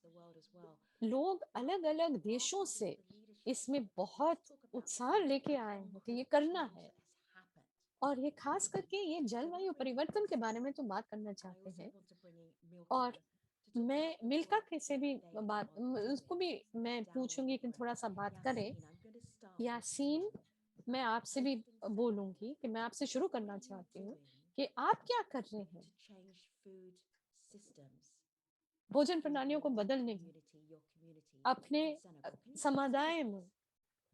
लोग अलग अलग देशों से इसमें बहुत उत्साह लेके आए हैं कि ये करना है, और ये खास करके ये जलवायु परिवर्तन के बारे में तो बात करना चाहते हैं। और मैं मिल्का से भी बात, उसको भी मैं पूछूंगी कि थोड़ा सा बात करें। यासीन, मैं आपसे भी बोलूंगी कि मैं आपसे शुरू करना चाहती हूँ कि आप क्या कर रहे हैं भोजन प्रणालियों को बदलने में अपने समुदाय में,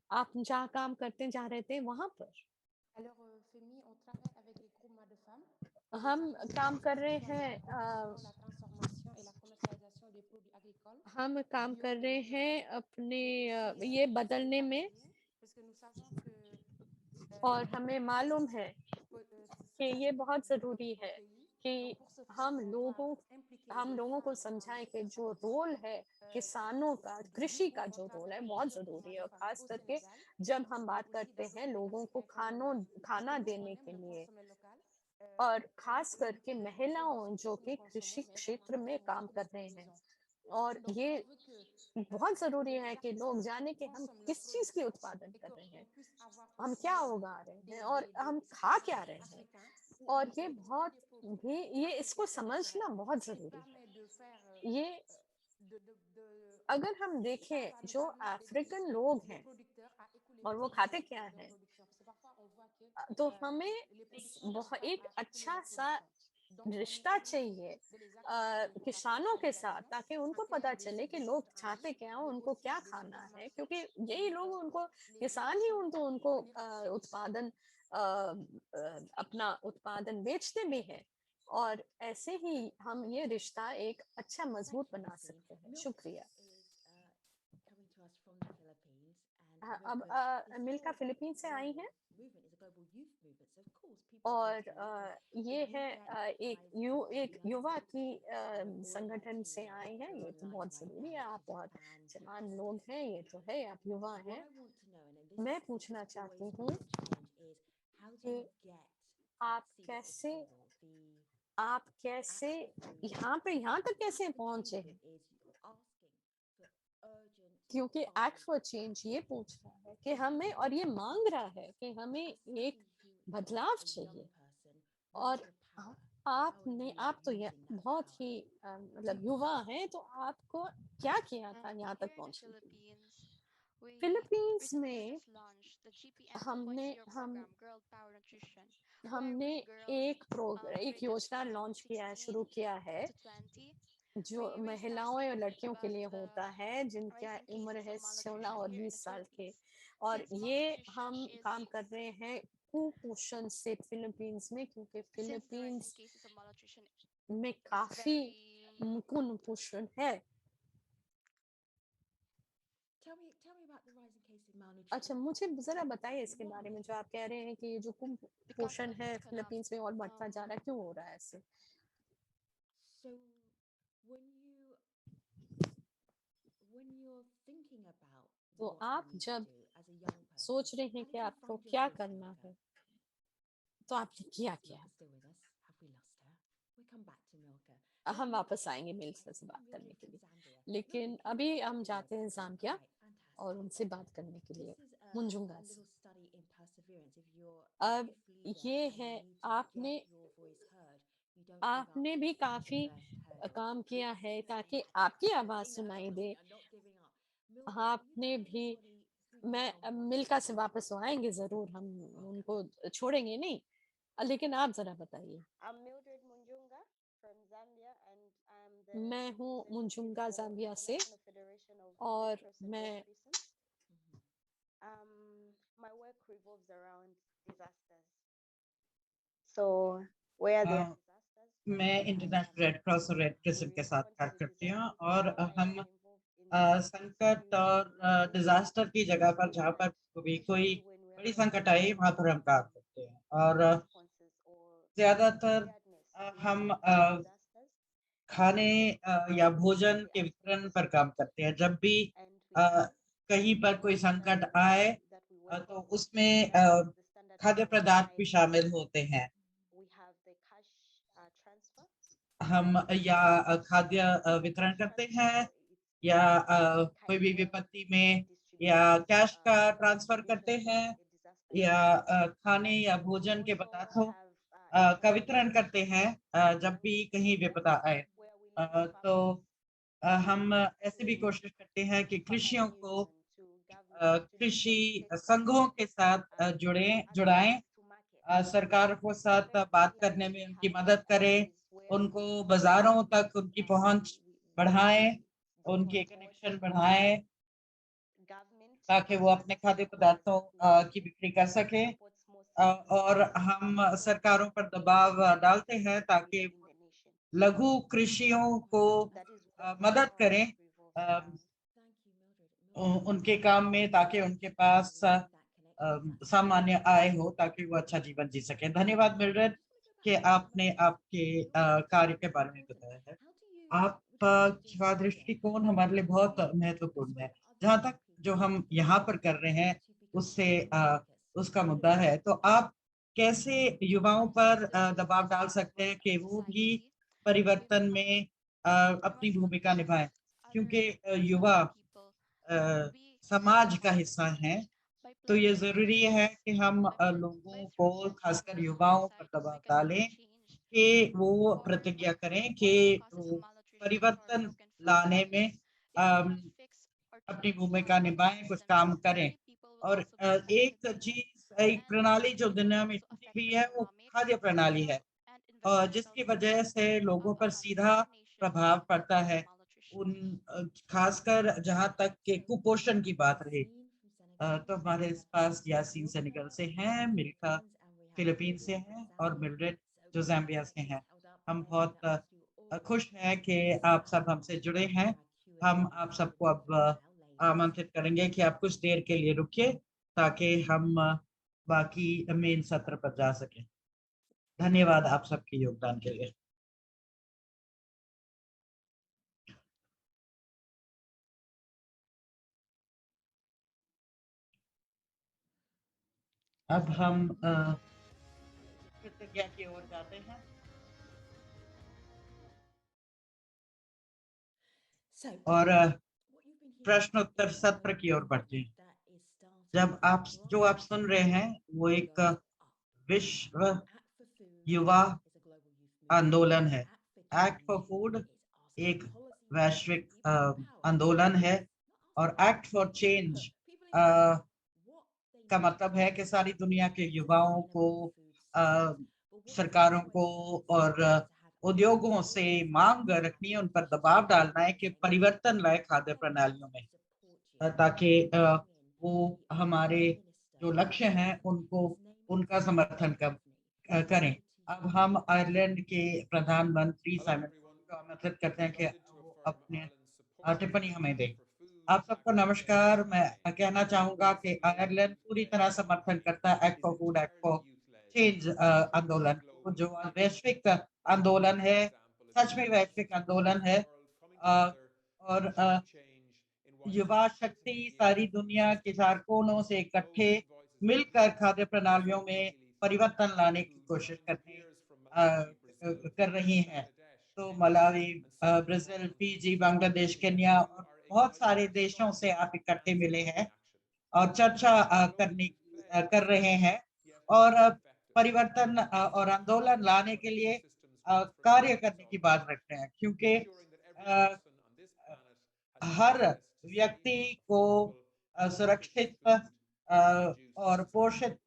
आप जहाँ काम करते जा रहे थे वहां पर। हम काम कर रहे हैं हम काम कर रहे हैं अपने ये बदलने में, और हमें मालूम है कि ये बहुत जरूरी है कि हम लोगों को समझाएं कि जो रोल है किसानों का, कृषि का जो रोल है बहुत जरूरी है, और खास करके जब हम बात करते हैं लोगों को खाना देने के लिए, और खास करके महिलाओं जो कि कृषि क्षेत्र में काम कर रहे हैं। और ये बहुत जरूरी है कि लोग जाने कि हम किस चीज की उत्पादन कर रहे हैं, हम क्या उगा रहे हैं और हम खा क्या रहे हैं, और ये बहुत भी ये इसको समझना बहुत जरूरी है। ये अगर हम देखें जो अफ्रीकन लोग हैं और वो खाते क्या हैं, तो हमें बहुत एक अच्छा सा रिश्ता चाहिए किसानों के साथ, ताकि उनको पता चले कि लोग चाहते क्या हैं, उनको क्या खाना है, क्योंकि यही लोग उनको, किसान ही उनको उत्पादन अपना उत्पादन बेचते भी हैं, और ऐसे ही हम ये रिश्ता एक अच्छा मजबूत बना सकते हैं। शुक्रिया। अब मिल्का फिलीपींस से आई हैं। और ये है एक युवा की संगठन से आए हैं। ये तो बहुत जरूरी है, आप बहुत जवान लोग हैं, ये तो है, आप युवा हैं। मैं पूछना चाहती हूँ कि आप कैसे यहाँ तक कैसे पहुंचे हैं? क्योंकि एक्ट फॉर चेंज ये पूछ रहा है कि हमें, और ये मांग रहा है कि हमें एक बदलाव चाहिए। और आप तो ये बहुत ही मतलब युवा हैं, तो आपको क्या किया था यहाँ तक पहुंचने के लिए? फिलीपींस में हमने एक योजना लॉन्च किया है, शुरू किया है, जो महिलाओं और लड़कियों के लिए होता है जिनका उम्र है 16 और 20 साल के। और ये हम काम कर रहे हैं कुपोषण से फिलीपींस में, क्योंकि फिलीपींस में काफी कुपोषण है। अच्छा, मुझे जरा बताइए इसके बारे में, जो आप कह रहे हैं कि ये जो कुपोषण है फिलीपींस में और बढ़ता जा रहा है, क्यों हो रहा है ऐसे? तो आप जब सोच रहे हैं कि आपको क्या करना है, तो आपने किया क्या? हम वापस आएंगे मिल्का से बात करने के लिए, लेकिन अभी हम जाते हैं जाम्बिया और उनसे बात करने के लिए, मुंजुंगा से। अब ये है, आपने भी काफी काम किया है ताकि आपकी आवाज सुनाई दे। आपने भी, मैं मिल्का से वापस आएंगे जरूर, हम उनको छोड़ेंगे नहीं, लेकिन आप जरा बताइए। मैं हूँ मुंजुंगा जाम्बिया से, और मैं मैं इंटरनेशनल रेड क्रॉस और रेड क्रिसेंट के साथ कार्य करती हूँ, और हम संकट और डिजास्टर की जगह पर, जहाँ पर भी कोई बड़ी संकट आई, वहाँ पर हम काम करते हैं। और ज्यादातर हम खाने या भोजन के वितरण पर काम करते हैं। जब भी कहीं पर कोई संकट आए तो उसमें खाद्य पदार्थ भी शामिल होते हैं। हम या खाद्य वितरण करते हैं, या कोई भी विपत्ति में या कैश का ट्रांसफर करते हैं, या खाने या भोजन के पदार्थों का वितरण करते हैं जब भी कहीं विपदा आए। तो हम ऐसे भी कोशिश करते हैं कि कृषियों को कृषि संघों के साथ जुड़ाएं, सरकार को साथ बात करने में उनकी मदद करें, उनको बाजारों तक उनकी पहुंच बढ़ाएं, उनके कनेक्शन बढ़ाएं, ताकि वो अपने खाद्य पदार्थों की बिक्री कर सके। और हम सरकारों पर दबाव डालते हैं ताकि लघु कृषियों को मदद करें उनके काम में, ताकि उनके पास सामान्य आय हो, ताकि वो अच्छा जीवन जी सके। धन्यवाद मिल्ड्रेड कि आपने आपके कार्य के बारे में बताया है। आपका दृष्टिकोण हमारे लिए बहुत महत्वपूर्ण है। जहाँ तक जो हम यहाँ पर कर रहे हैं उससे उसका मुद्दा है, तो आप कैसे युवाओं पर दबाव डाल सकते हैं कि वो भी परिवर्तन में अपनी भूमिका निभाएं, क्योंकि युवा समाज का हिस्सा है। तो ये जरूरी है कि हम लोगों को, खासकर युवाओं पर दबाव डालें कि वो प्रतिज्ञा करें कि वो परिवर्तन लाने में अपनी भूमिका निभाएं, कुछ काम करें। और एक चीज, एक प्रणाली जो दुनिया में टूटी हुई है, वो खाद्य प्रणाली है, और जिसकी वजह से लोगों पर सीधा प्रभाव पड़ता है। उन खासकर जहाँ तक के कुपोषण की बात रही, तो हमारे पास यासीन सेनेगल से हैं, मिल्का फिलीपीन से हैं, और मिल्ड्रेड जो ज़ाम्बिया से हैं। हम बहुत खुश हैं कि आप सब हमसे जुड़े हैं। हम आप सबको अब आमंत्रित करेंगे कि आप कुछ देर के लिए रुकिए, ताकि हम बाकी मेन सत्र पर जा सकें। धन्यवाद आप सबके योगदान के लिए। अब हम कृतज्ञता की ओर जाते हैं। और प्रश्नोत्तर सत्र की ओर बढ़ते हैं। जब आप सुन रहे हैं वो एक विश्व युवा आंदोलन है। एक्ट फॉर फूड एक वैश्विक आंदोलन है और एक्ट फॉर चेंज का मतलब है कि सारी दुनिया के युवाओं को, सरकारों को और उद्योगों से मांग रखनी है, उन पर दबाव डालना है कि परिवर्तन लाए खाद्य प्रणालियों में, ताकि वो हमारे जो लक्ष्य हैं उनको उनका समर्थन करें। अब हम आयरलैंड के प्रधानमंत्री साइमन को आमंत्रित करते हैं कि वो अपने टिप्पणी हमें दें। आप सबको नमस्कार। मैं कहना चाहूंगा कि आयरलैंड पूरी तरह समर्थन करता है act for food, act for change आंदोलन को, जो वैश्विक आंदोलन है, सच में वैश्विक आंदोलन है। और युवा शक्ति सारी दुनिया के 4 कोनों से इकट्ठे मिलकर खाद्य प्रणालियों में परिवर्तन लाने की कोशिश कर रही हैं। तो Malawi, Brazil, Fiji, Bangladesh, Kenya और बहुत सारे देशों से आप इकट्ठे मिले हैं और चर्चा कर रहे हैं और परिवर्तन और आंदोलन लाने के लिए कार्य करने की बात रखते हैं, क्योंकि हर व्यक्ति को सुरक्षित और पोषित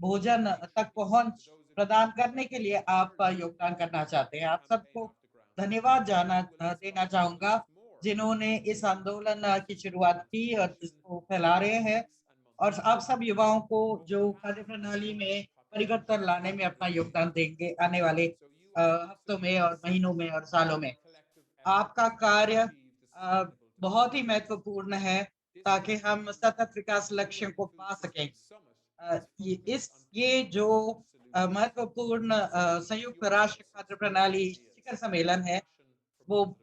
भोजन तक पहुंच प्रदान करने के लिए आप योगदान करना चाहते हैं। आप सबको धन्यवाद देना चाहूंगा जिन्होंने इस आंदोलन की शुरुआत की और इसको फैला रहे हैं, और आप सब युवाओं को जो खाद्य प्रणाली में परिवर्तन लाने में अपना योगदान देंगे आने वाले हफ्तों में और महीनों में और सालों में। आपका कार्य बहुत ही महत्वपूर्ण है ताकि हम सतत विकास लक्ष्यों को पा सकें। ये जो महत्वपूर्ण संयुक्त राष्ट्र खाद्य प्रणाली शिखर सम्मेलन है, वो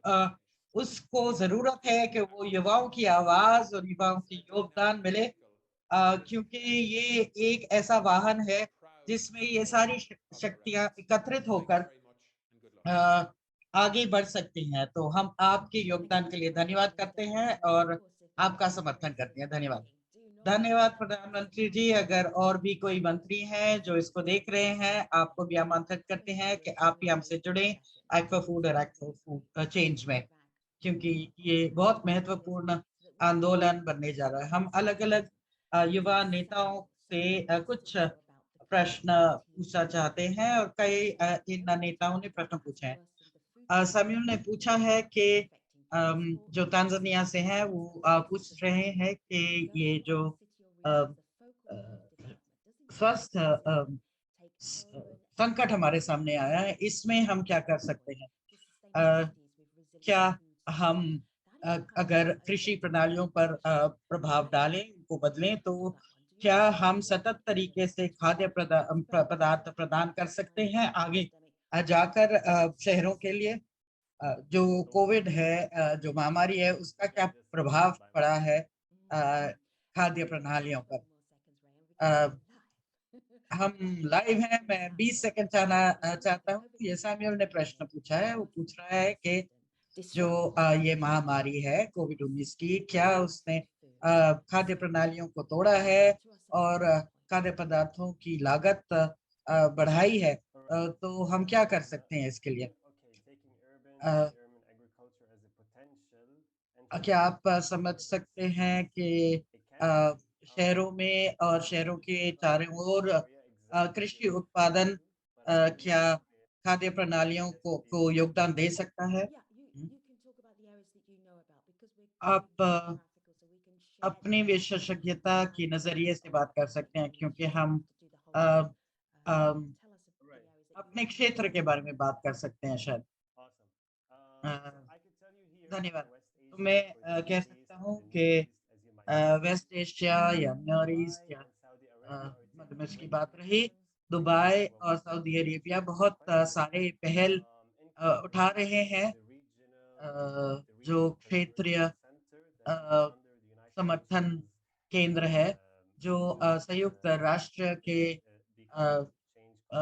उसको जरूरत है कि वो युवाओं की आवाज और युवाओं की योगदान मिले, क्योंकि ये एक ऐसा वाहन है जिसमें ये सारी शक्तियां एकत्रित होकर आगे बढ़ सकती हैं। तो हम आपके योगदान के लिए धन्यवाद करते हैं और आपका समर्थन करते हैं। धन्यवाद। धन्यवाद प्रधानमंत्री जी। अगर और भी कोई मंत्री हैं जो इसको देख रहे हैं, आपको भी आमंत्रित करते हैं कि आप भी हमसे जुड़े एक्ट फॉर फूड और एक्ट फॉर फूड चेंज में, क्योंकि ये बहुत महत्वपूर्ण आंदोलन बनने जा रहा है। हम अलग अलग युवा नेताओं से कुछ प्रश्न पूछना चाहते हैं और कई इन नेताओं ने प्रश्न पूछे हैं। समीम ने पूछा है कि जो तांजानिया से है वो पूछ रहे हैं कि ये जो स्वास्थ्य संकट हमारे सामने आया है, इसमें हम क्या कर सकते हैं। क्या हम अगर कृषि प्रणालियों पर प्रभाव डालें, उनको बदलें, तो क्या हम सतत तरीके से खाद्य पदार्थ प्रदान कर सकते हैं आगे जाकर शहरों के लिए। जो कोविड है, जो महामारी है, उसका क्या प्रभाव पड़ा है खाद्य प्रणालियों पर। हम लाइव हैं। मैं 20 सेकंड चाहता हूँ। ये सैमुअल ने प्रश्न पूछा है, वो पूछ रहा है कि जो ये महामारी है कोविड-19 की, क्या उसने खाद्य प्रणालियों को तोड़ा है और खाद्य पदार्थों की लागत बढ़ाई है, तो हम क्या कर सकते हैं इसके लिए। क्या आप समझ सकते हैं कि शहरों में और शहरों के चारों ओर कृषि उत्पादन क्या खाद्य प्रणालियों को योगदान दे सकता है। आप अपनी विशेषज्ञता की नजरिए से बात कर सकते हैं, क्योंकि हम अपने क्षेत्र के बारे में बात कर सकते हैं शायद। धन्यवाद। तो मैं कह सकता हूँ कि वेस्ट एशिया या मिडल ईस्ट या मध्यप्रदेश की बात रही, दुबई और सऊदी अरेबिया बहुत सारे पहल उठा रहे हैं जो क्षेत्रीय समर्थन केंद्र है जो संयुक्त राष्ट्र के अ, अ,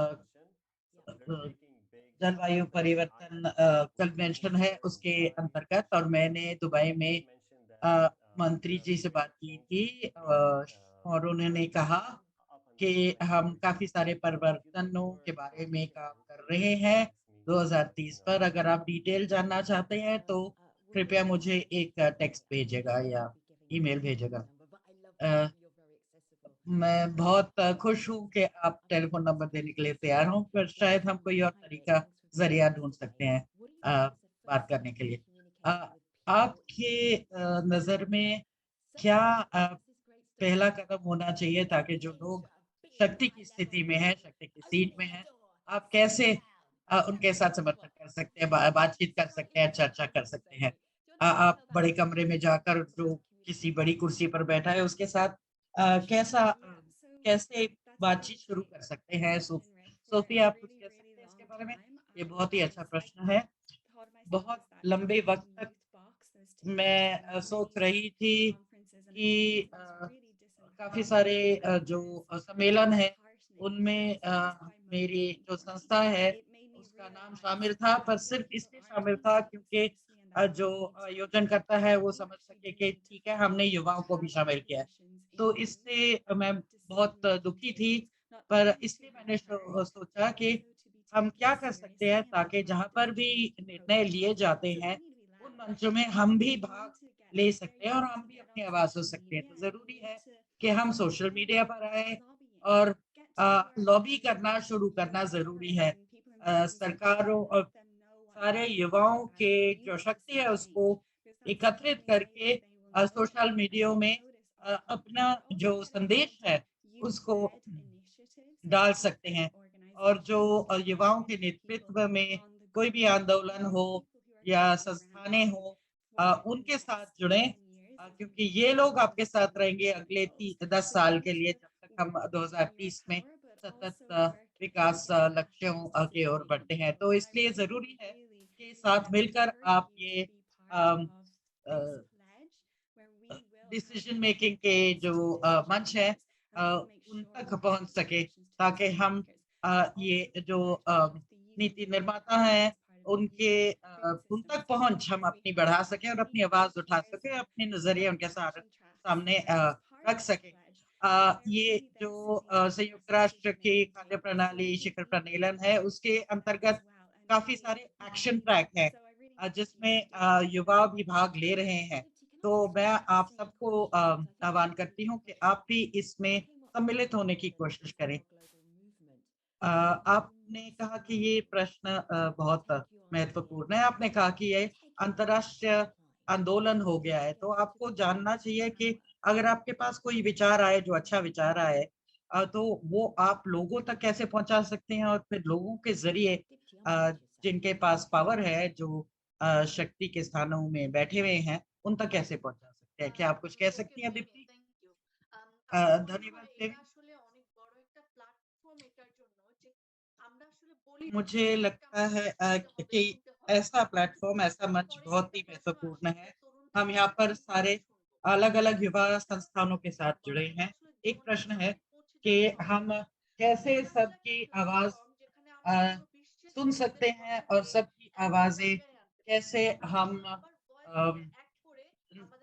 जलवायु परिवर्तन कन्वेंशन है उसके अंतर्गत, और मैंने दुबई में मंत्री जी से बात की थी और उन्होंने कहा कि हम काफी सारे परिवर्तनों के बारे में काम कर रहे हैं 2030 पर। अगर आप डिटेल जानना चाहते हैं तो कृपया मुझे एक टेक्स्ट भेजेगा या ईमेल भेजेगा। अ, मैं बहुत खुश हूँ कि आप टेलीफोन नंबर देने के लिए तैयार हों, पर शायद हम कोई और तरीका जरिया ढूंढ सकते हैं बात करने के लिए। आपके नज़र में क्या पहला कदम होना चाहिए ताकि जो लोग शक्ति की स्थिति में है, शक्ति की सीट में है, आप कैसे उनके साथ समर्थन कर सकते हैं, बातचीत कर सकते हैं, चर्चा कर सकते हैं? आप बड़े कमरे में जाकर जो किसी बड़ी कुर्सी पर बैठा है उसके साथ कैसे बातचीत शुरू कर सकते हैं? सोफी, आप कुछ कह सकते हैं इसके बारे में? ये बहुत ही अच्छा प्रश्न है। बहुत लंबे वक्त तक मैं सोच रही थी कि काफी सारे जो सम्मेलन है उनमें मेरी जो संस्था है उसका नाम शामिल था, पर सिर्फ इसलिए शामिल था क्योंकि जो आयोजन करता है वो समझ सके कि ठीक है, हमने युवाओं को भी शामिल किया है। तो इससे मैं बहुत दुखी थी, पर इसलिए मैंने सोचा कि हम क्या कर सकते हैं ताकि जहाँ पर भी निर्णय लिए जाते हैं उन मंचों में हम भी भाग ले सकते हैं और हम भी अपनी आवाज हो सकते हैं। तो जरूरी है कि हम सोशल मीडिया पर आए और लॉबी करना शुरू करना जरूरी है। सरकारों और सारे युवाओं के जो शक्ति है उसको एकत्रित करके सोशल मीडिया में अपना जो संदेश है उसको डाल सकते हैं। और जो युवाओं के नेतृत्व में कोई भी आंदोलन हो या संस्थानें हो उनके साथ जुड़े, क्योंकि ये लोग आपके साथ रहेंगे अगले 10 साल के लिए जब तक हम 2030 में सतत विकास लक्ष्यों की ओर बढ़ते हैं। तो इसलिए जरूरी है कि साथ मिलकर आप ये डिसीजन मेकिंग के जो मंच है उन तक पहुंच सके, ताकि हम ये जो नीति निर्माता हैं उनके उन तक पहुंच हम अपनी बढ़ा सकें और अपनी आवाज उठा सकें, अपने नजरिए उनके सामने रख सकें। ये जो संयुक्त राष्ट्र की खाद्य प्रणाली शिखर सम्मेलन है उसके अंतर्गत काफी सारे एक्शन ट्रैक हैं जिसमें युवा भी भाग ले रहे हैं। तो मैं आप सबको आह्वान करती हूँ कि आप भी इसमें सम्मिलित होने की कोशिश करें। आपने कहा कि ये प्रश्न बहुत महत्वपूर्ण है। आपने कहा कि ये अंतर्राष्ट्रीय आंदोलन हो गया है, तो आपको जानना चाहिए कि अगर आपके पास कोई विचार आए जो अच्छा विचार आए तो वो आप लोगों तक कैसे पहुंचा सकते हैं और फिर लोगों के जरिए जिनके पास पावर है, जो शक्ति के स्थानों में बैठे हुए हैं, उन तक कैसे पहुंचा सकते हैं? क्या आप कुछ कह सकती हैं दीप्ति? धन्यवाद देवी। मुझे लगता है कि ऐसा प्लेटफॉर्म, ऐसा मंच बहुत ही महत्वपूर्ण है। हम यहाँ पर सारे अलग-अलग युवा संस्थानों के साथ जुड़े हैं। एक प्रश्न है कि हम कैसे सबकी आवाज अ, सुन सकते हैं और सबकी आवाजें कैसे हम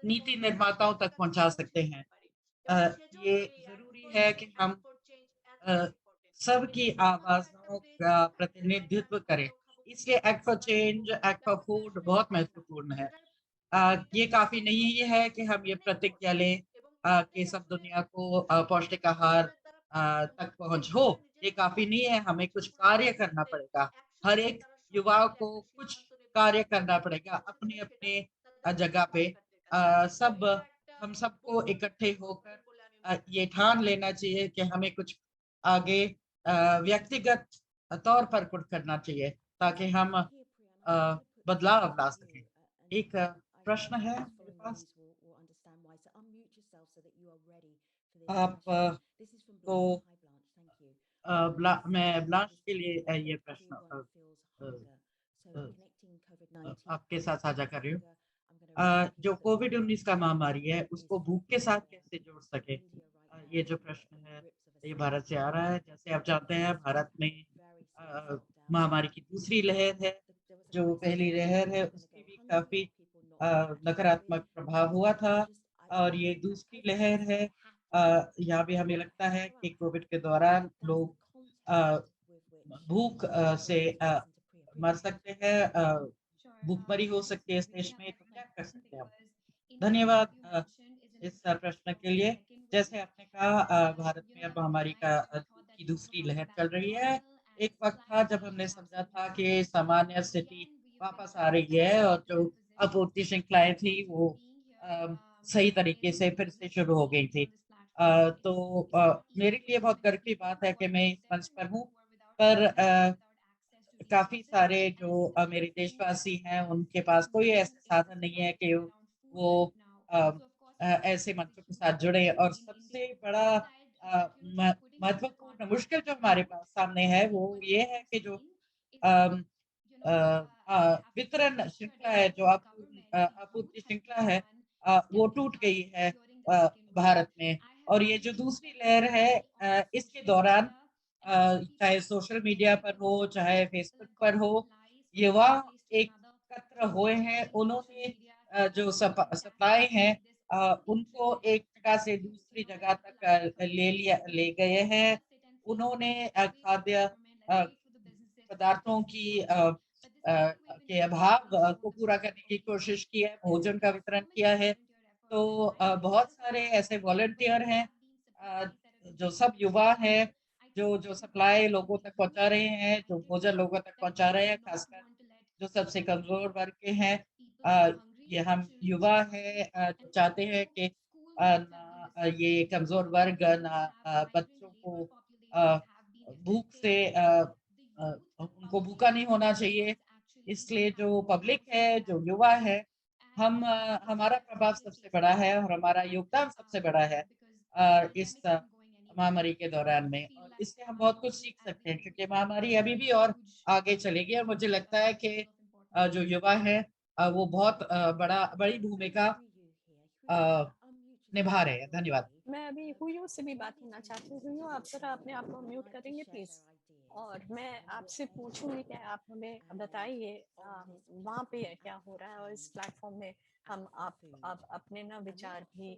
नीति निर्माताओं तक पहुंचा सकते हैं। अ, ये जरूरी है कि हम अ, सबकी आवाज़ों का प्रतिनिधित्व करें। इसलिए act for change, act for food बहुत महत्वपूर्ण है। ये काफ़ी नहीं ये है कि हम ये प्रतिज्ञा लें कि सब दुनिया को पौष्टिक आहार तक पहुँच हो। ये काफ़ी नहीं है, हमें कुछ कार्य करना पड़ेगा। हर एक युवा को कुछ कार्य करना पड़ेगा अपने-अपने जगह पे। सब हम सबको इकट्ठे होकर ये ठान लेना चाहिए कि हमें कुछ आगे व्यक्तिगत तौर पर कुछ करना चाहिए ताकि हम बदलाव ला सकें। एक प्रश्न है मेरे पास। आप को मैं ब्लांच के लिए ये प्रश्न आपके साथ साझा कर रही हूँ। जो कोविड-19 का महामारी है, उसको भूख के साथ कैसे जोड़ सके? ये जो प्रश्न है, ये भारत से आ रहा है। जैसे आप जानते हैं, भारत में महामारी की दूसरी लहर है। जो पहली लहर है, उसकी भी काफ़ी नकारात्मक प्रभाव हुआ था और ये दूसरी लहर है। यहाँ भी हमें लगता है कि कोविड के दौरान लोग अ, भूख से मर सकते हैं, भूखमरी हो सकती है इस देश में, तो क्या कर सकते हैं हम? धन्यवाद इस प्रश्न के लिए। जैसे आपने कहा भारत में अब महामारी की दूसरी लहर चल रही है। एक वक़्त था जब हमने समझा था कि सामान्य स्थिति वापस आ रही है और जो आपूर्ति श्रृंखलाएँ थी वो अ, सही तरीके से फिर से शुरू हो गई थी। मेरे लिए बहुत गर्व की बात है कि मैं इस मंच पर हूँ, पर काफ़ी सारे जो मेरे देशवासी हैं, उनके पास कोई ऐसा साधन नहीं है कि वो अ ऐसे मंचों के साथ जुड़े और सबसे बड़ा महत्वपूर्ण मुश्किल जो हमारे पास सामने है, वो ये है कि जो अम, वितरण श्रृंखला है, जो आपूर्ति श्रृंखला है, वो टूट गई है भारत में और ये जो दूसरी लहर है इसके दौरान चाहे सोशल मीडिया पर हो, चाहे फेसबुक पर हो, युवा एकत्र हुए हैं। उन्होंने जो सप्लाई है उनको एक जगह से दूसरी जगह तक ले गए हैं। उन्होंने खाद्य पदार्थों के अभाव को पूरा करने की कोशिश की है, भोजन का वितरण किया है। तो बहुत सारे ऐसे वॉलंटियर हैं अ, जो सब युवा हैं, जो सप्लाई लोगों तक पहुँचा रहे हैं, जो भोजन लोगों तक पहुँचा रहे हैं, खासकर जो सबसे कमज़ोर वर्ग के हैं। ये हम युवा हैं जो चाहते हैं कि ये कमज़ोर वर्ग ना बच्चों को अ, भूख से उनको भूखा नहीं होना चाहिए। इसलिए जो पब्लिक है, जो युवा है, हमारा प्रभाव सबसे बड़ा है और हमारा योगदान सबसे बड़ा है इस महामारी के दौरान में और इससे हम बहुत कुछ सीख सकते हैं क्योंकि महामारी अभी भी और आगे चलेगी और मुझे लगता है कि जो युवा है वो बहुत बड़ी भूमिका अ, निभा रहे हैं। धन्यवाद। मैं अभी हुयू से भी बात करना चाहती हूँ। हुयू, आप ज़रा अपने आप को म्यूट करेंगे प्लीज़? और मैं आपसे पूछूँगी कि आप हमें बताइए वहाँ पे क्या हो रहा है और इस प्लेटफ़ॉर्म में हम आप अपने ना विचार भी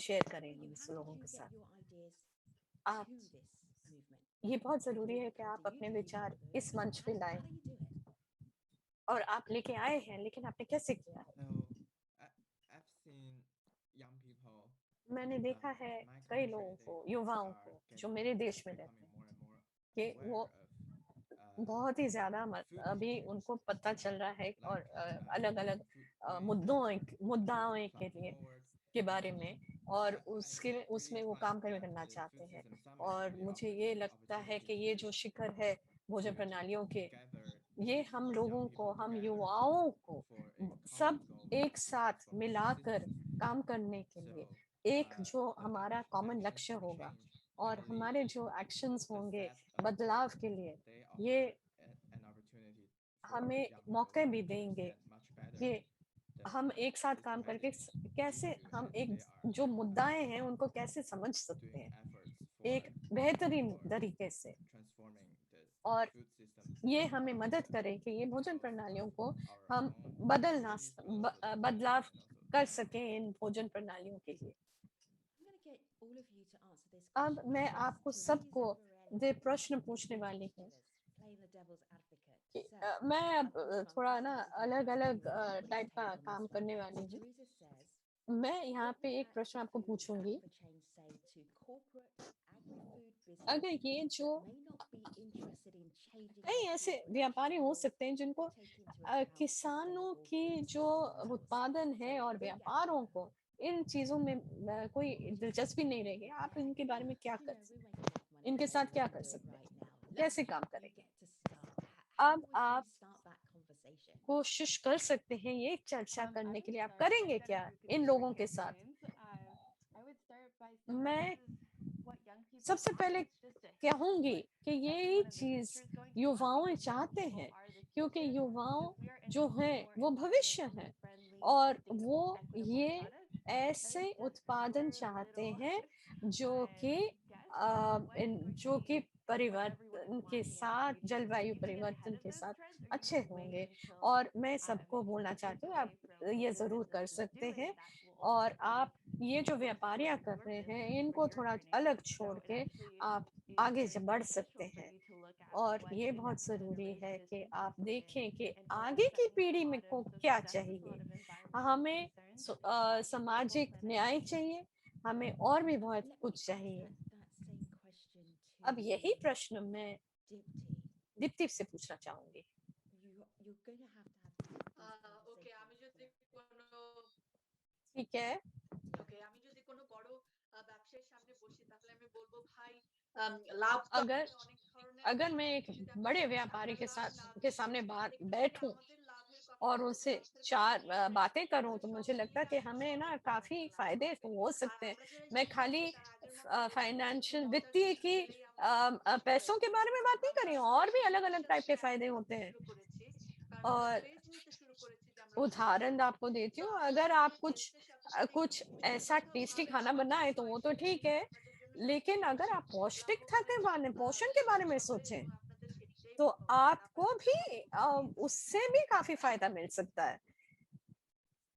शेयर करेंगे इस लोगों के साथ। आप ये बहुत ज़रूरी है कि आप अपने विचार इस मंच पे लाएँ और आप लेके आए हैं, लेकिन आपने कैसे किया है? No, I've seen young people मैंने देखा है my कई country, लोगों को, they युवाओं are को, जो getting मेरे देश में रहते becoming हैं, more and more कि aware वो of बहुत ही ज़्यादा food अभी disparities, उनको पता चल रहा है और like अलग-अलग food waste, मुद्दाओं food के plastic लिए forwards, के बारे and में और I उसके really उसमें वो find काम करना the चाहते food हैं system summit और really मुझे offers ये the लगता है कि opportunity ये to जो शिखर है भोजन प्रणालियों के, gather ये these हम young लोगों को, people हम together युवाओं को for a सब common goal, which एक is to साथ transform the मिलाकर system. काम करने के So लिए एक जो हमारा कॉमन लक्ष्य होगा और हमारे जो एक्शंस होंगे बदलाव के लिए, ये हमें मौके भी देंगे कि हम एक साथ काम करके कैसे हम एक जो मुद्दाएं हैं उनको कैसे समझ सकते हैं एक बेहतरीन तरीके से और ये हमें मदद करे कि ये भोजन प्रणालियों को हम बदलाव कर सकें इन भोजन प्रणालियों के लिए। अब मैं आपको सबको ये प्रश्न पूछने वाली हूँ। मैं अब थोड़ा ना अलग-अलग टाइप का काम करने वाली हूँ। मैं यहाँ पे एक प्रश्न आपको पूछूंगी। अगर ये जो कई ऐसे व्यापारी हो सकते हैं जिनको किसानों की जो उत्पादन है और व्यापारों को इन चीजों में कोई दिलचस्पी नहीं रहेगी, आप इनके बारे में क्या कर सकते हैं? इनके साथ क्या कर सकते हैं? कैसे काम करेंगे? अब आप कोशिश कर सकते हैं ये चर्चा करने के लिए। आप करेंगे क्या इन लोगों के साथ? मैं सबसे पहले कहूंगी कि ये चीज युवाओं चाहते हैं, क्योंकि युवाओं जो हैं वो भविष्य है और वो ये ऐसे उत्पादन चाहते हैं जो कि जो कि परिवर्तन के साथ, जलवायु परिवर्तन के साथ अच्छे होंगे। और मैं सबको बोलना चाहती हूँ, आप ये ज़रूर कर सकते हैं और आप ये जो व्यापारियाँ कर रहे हैं, इनको थोड़ा अलग छोड़ के आप आगे बढ़ सकते हैं। और ये बहुत ज़रूरी है कि आप देखें कि आगे की पीढ़ी में को क्या चाहिए। हमें सामाजिक न्याय चाहिए, हमें और भी बहुत कुछ चाहिए। अब यही प्रश्न मैं दीप्ति से पूछना चाहूंगी। ওকে, আমি যদি কোনো ठीक है, ওকে আমি যদি কোনো বড় ব্যবসায়ীর সামনে বসি তাহলে আমি বলবো ভাই লাভ তো अगर আমাদের অনেক ধরনের अगर मैं হয়, एक যদি আপনি बड़े শেষ व्यापारी আপনার লাভ না के দেখে सामने बात একটু যদি बैठूं আমাদের লাভের কথা और বলেন उनसे তাহলে चार বুঝতে পারবেন बातें करूं तो যে मुझे সব लगता है মিলিয়ে कि আসলে हमें ना কতটা काफी লাভ फायदे হবে। हो আর सकते हैं। আমরা যারা मैं যুবক खाली আছি তারা আগের মতো फाइनेंशियल ২০ वित्तीय বছর की গেলেই আমরা খুশি হয়ে पैसों के যাই। बारे में बात नहीं कर रही আমরা हूँ, और भी अलग अलग আত্মবিশ্বাসের टाइप के সাথে फायदे বলতে होते हैं। শুরু করেছি, কারণ আমরা और পেজ নিতে শুরু করেছি যে আমরা খুশি उदाहरण হব। आपको देती তো हूँ, আমরা अगर যদি आप এই कुछ পেজটার সাথে সাথে একটু कुछ ऐसा टेस्टी ব্যক্তিগতভাবে खाना সচেতন बनाए तो হই वो तो ठीक সেক্ষেত্রে है, আপনাদের জন্য সবচেয়ে लेकिन বেশি अगर आप পौष्टिक লাভবান पोषण के बारे में ব্যবসা হবে सोचें এবং আপনাদের সেদিকটাই तो মানে आपको আপনাদের भी জন্য খুব ভালো। उससे भी काफी फायदा मिल सकता है।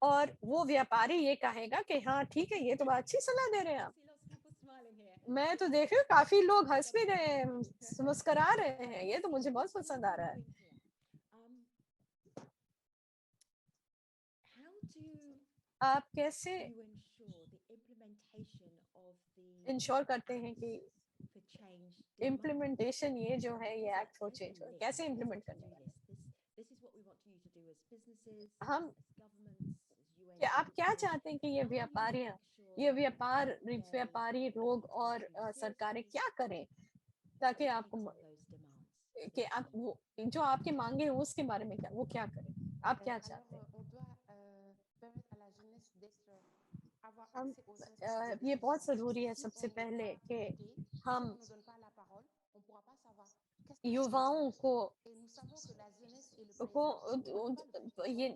और वो व्यापारी ये कहेगा कि हाँ ठीक है, ये तो बहुत अच्छी सलाह दे रहे हैं आप। मैं तो देख रही हूँ काफी लोग हंस भी रहे हैं, मुस्कुरा रहे हैं, ये तो मुझे बहुत पसंद आ रहा है। आप कैसे इंश्योर करते हैं कि इम्प्लीमेंटेशन ये जो है ये एक्ट हो चेंज हो, कैसे इम्प्लीमेंट करने वाले हम, कि आप क्या चाहते हैं कि ये व्यापारी लोग और सरकारें क्या करें ताकि आपको कि आप वो जो आपके मांगे हैं उसके बारे में वो क्या करें, आप क्या चाहते हैं? हम ये बहुत ज़रूरी है सबसे पहले कि हम युवाओं को ये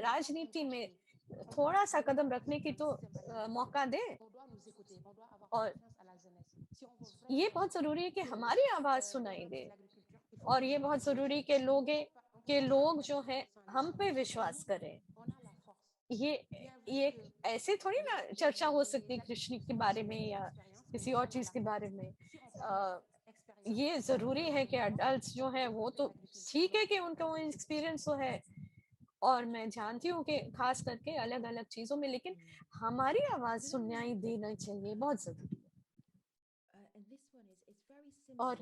राजनीति में थोड़ा सा कदम रखने की तो मौका दें। और ये बहुत ज़रूरी है कि हमारी आवाज़ सुनाई दे, और ये बहुत ज़रूरी कि लोग जो हैं हम पे विश्वास करें। ये ऐसे थोड़ी ना चर्चा हो सकती है कृष्ण के बारे में या किसी और चीज़ के बारे में। ये ज़रूरी है कि अडल्ट्स जो हैं वो तो ठीक है कि उनका वो एक्सपीरियंस तो है, और मैं जानती हूँ कि खास करके अलग-अलग चीज़ों में, लेकिन हमारी आवाज़ सुनाई देना चाहिए, बहुत ज़रूरी है। और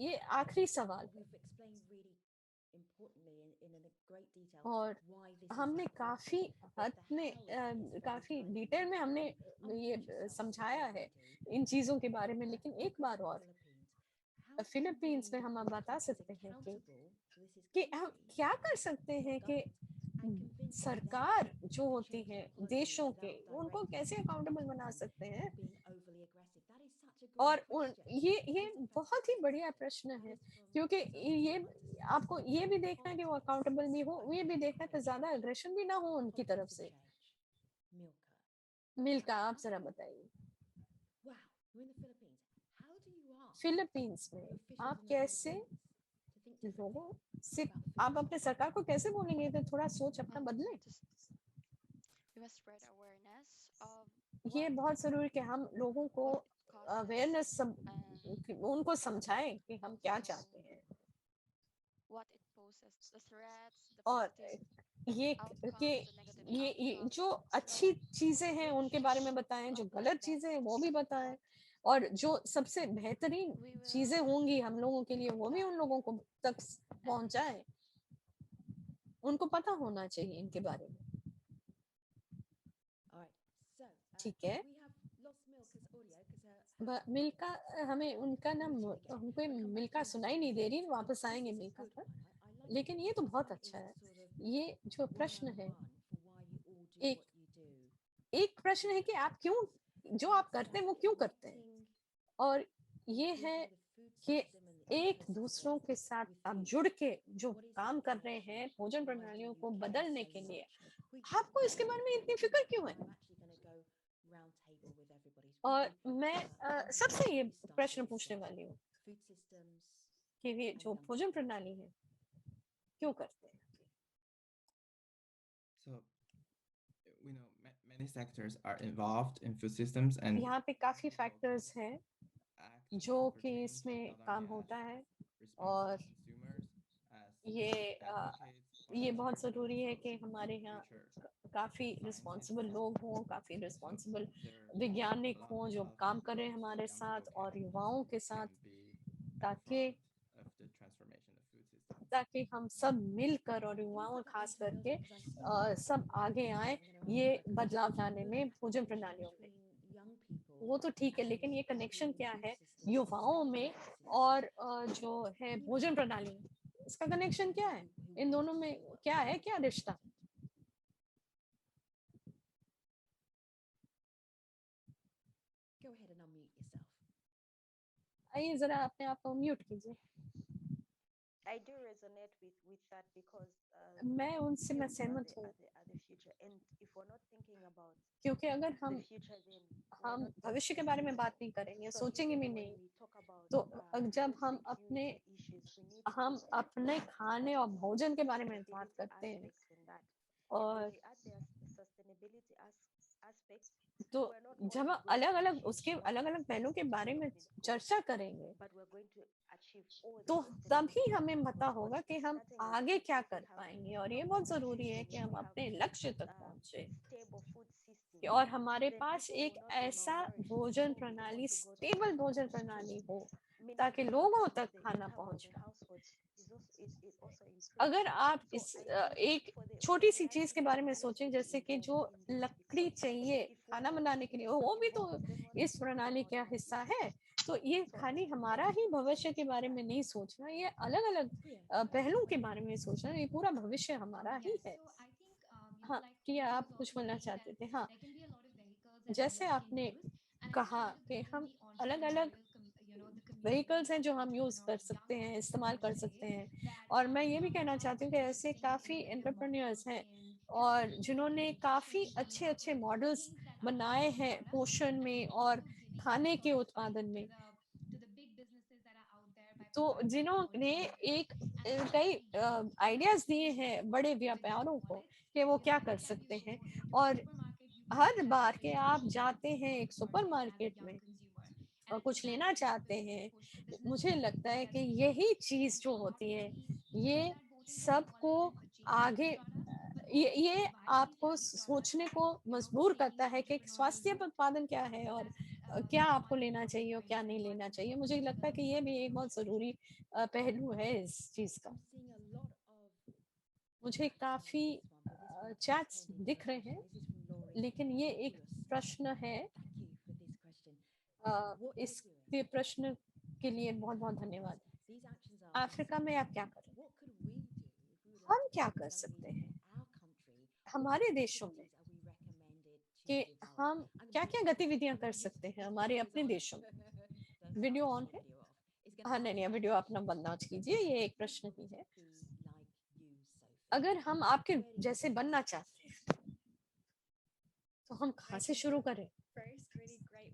ये आखिरी सवाल है, और हमने काफी हद में काफी डिटेल में हमने ये समझाया है इन चीजों के बारे में, लेकिन एक बार और फिलीपींस में हम बता सकते हैं कि हम क्या कर सकते हैं कि सरकार जो होती है देशों के, उनको कैसे अकाउंटेबल बना सकते हैं। और ये बहुत ही बढ़िया प्रश्न है, क्योंकि ये आपको ये भी देखना है कि वो अकाउंटेबल भी हो, ये भी देखना है कि ज्यादा एग्रेशन भी ना हो उनकी तरफ से। मिल्का, आप जरा बताइए, फिलीपींस में आप कैसे लोगों से, आप अपने सरकार को कैसे बोलेंगे कि थोड़ा सोच अपना बदले। ये बहुत जरूरी कि हम लोगों को अवेयरनेस उनको समझाएं कि हम क्या चाहते हैं, और ये जो अच्छी चीजें हैं उनके बारे में बताएं, जो गलत चीजें हैं वो भी बताएं, और जो सबसे बेहतरीन चीजें होंगी हम लोगों के लिए वो भी उन लोगों को तक पहुंचाएं, उनको पता होना चाहिए इनके बारे में। ठीक है, मिल्का, हमें उनका नाम, हमको मिल्का सुनाई नहीं दे रही, वापस आएंगे मिल्का पर, लेकिन ये तो बहुत अच्छा है। ये जो प्रश्न है, एक प्रश्न है कि आप क्यों जो आप करते हैं वो क्यों करते हैं, और ये है कि एक दूसरों के साथ आप जुड़ के जो काम कर रहे हैं भोजन प्रणालियों को बदलने के लिए, आपको इसके बारे में इतनी फिक्र क्यों है? और मैं सबसे ये प्रश्न पूछने वाली हूँ कि ये जो भोजन प्रणाली है क्यों करते हैं? So we know many sectors are involved in food systems and यहाँ पे काफी फैक्टर्स हैं act जो for कि change इसमें not काम only होता as है, responsible और consumers, as ये advocates for ये the बहुत future ज़रूरी है कि of हमारे the यहाँ future काफ़ी scientists रिस्पॉन्सिबल and लोग हों, काफ़ी so रिस्पॉन्सिबल there वैज्ञानिक a lot हों जो of काम कर रहे हैं ways हमारे that young साथ people और युवाओं के साथ, can be ताकि part of the transformation of food systems. ताकि हम सब मिलकर और युवाओं खास करके सब आगे आए ये बदलाव लाने में भोजन प्रणालियों में। वो तो ठीक है, लेकिन ये कनेक्शन क्या है युवाओं में और जो है भोजन प्रणाली में, इसका कनेक्शन क्या है? इन दोनों में क्या है, क्या रिश्ता? आइए जरा अपने आप को म्यूट कीजिए। I do resonate with that because मैं उनसे मैं youth सहमत हूँ, are the future, and if we're not thinking about क्योंकि अगर the हम future, then हम भविष्य के बारे में बात नहीं करेंगे, so सोचेंगे even भी when नहीं, we talk about तो जब food हम अपने security issues, we need to अपने खाने और भोजन के बारे में बात sustainability करते हैं, aspects in that. And और when we add the sustainability aspects, तो we're not जब only हम going अलग to अलग achieve उसके what अलग अलग has पहलुओं के बारे में been called, चर्चा करेंगे, but we're going to achieve all तो the तभी sustainability हमें पता because होगा कि हम starting with आगे food, क्या if we कर have पाएंगे, और ये बहुत जरूरी है कि nutrition, हम if we have अपने लक्ष्य तक पहुंचे, stable food system, और हमारे then पास people एक will not be ऐसा malnourished. भोजन People will be प्रणाली, able to go to stable food भोजन schools, प्रणाली हो, meaning ताकि the लोगों income तक of खाना the पहुंच पाए। household is also it also improves. अगर आप So इस I think एक for the छोटी सी young चीज के people बारे who में need सोचें, to be जैसे कि जो involved in this, लकड़ी because चाहिए if we're खाना not बनाने के लिए, वो भी तो involved, then we're इस not thinking प्रणाली about का what हिस्सा this है। is. तो ये So खाली I हमारा ही think भविष्य के बारे that में नहीं सोचना, ये अलग अलग पहलुओं के बारे में सोचना, ये पूरा भविष्य हमारा ही है। हाँ, किया आप कुछ बोलना चाहते थे? हाँ, जैसे आपने कहा कि हम अलग अलग व्हीकल्स हैं जो हम यूज कर सकते हैं, इस्तेमाल कर सकते हैं, और मैं ये भी कहना चाहती हूँ कि ऐसे काफी एंटरप्रेन्योर्स हैं और जिन्होंने काफी अच्छे अच्छे मॉडल्स बनाए हैं पोषण में और खाने के उत्पादन में, तो जिन्होंने एक कई आइडियाज दिए हैं बड़े व्यापारों को कि वो क्या कर सकते हैं। और हर बार के आप जाते हैं एक सुपरमार्केट में और कुछ लेना चाहते हैं, मुझे लगता है कि यही चीज जो होती है ये सबको आगे ये आपको सोचने को मजबूर करता है कि स्वास्थ्य उत्पादन क्या है और क्या आपको लेना चाहिए और क्या नहीं लेना चाहिए। मुझे लगता है कि ये भी एक बहुत जरूरी पहलू है इस चीज का। मुझे काफी चैट्स दिख रहे हैं, लेकिन ये एक प्रश्न है। इसके प्रश्न के लिए बहुत बहुत धन्यवाद। अफ्रीका में आप क्या कर रहे हैं? हम क्या कर सकते हैं हमारे देशों में कि हम क्या क्या गतिविधियां कर सकते हैं हमारे अपने देशों में? वीडियो ऑन है? हाँ, नहीं नहीं, वीडियो अपना बंद ना कीजिए, ये एक प्रश्न ही है। अगर हम आपके जैसे बनना चाहते हैं तो हम कहाँ से शुरू करें?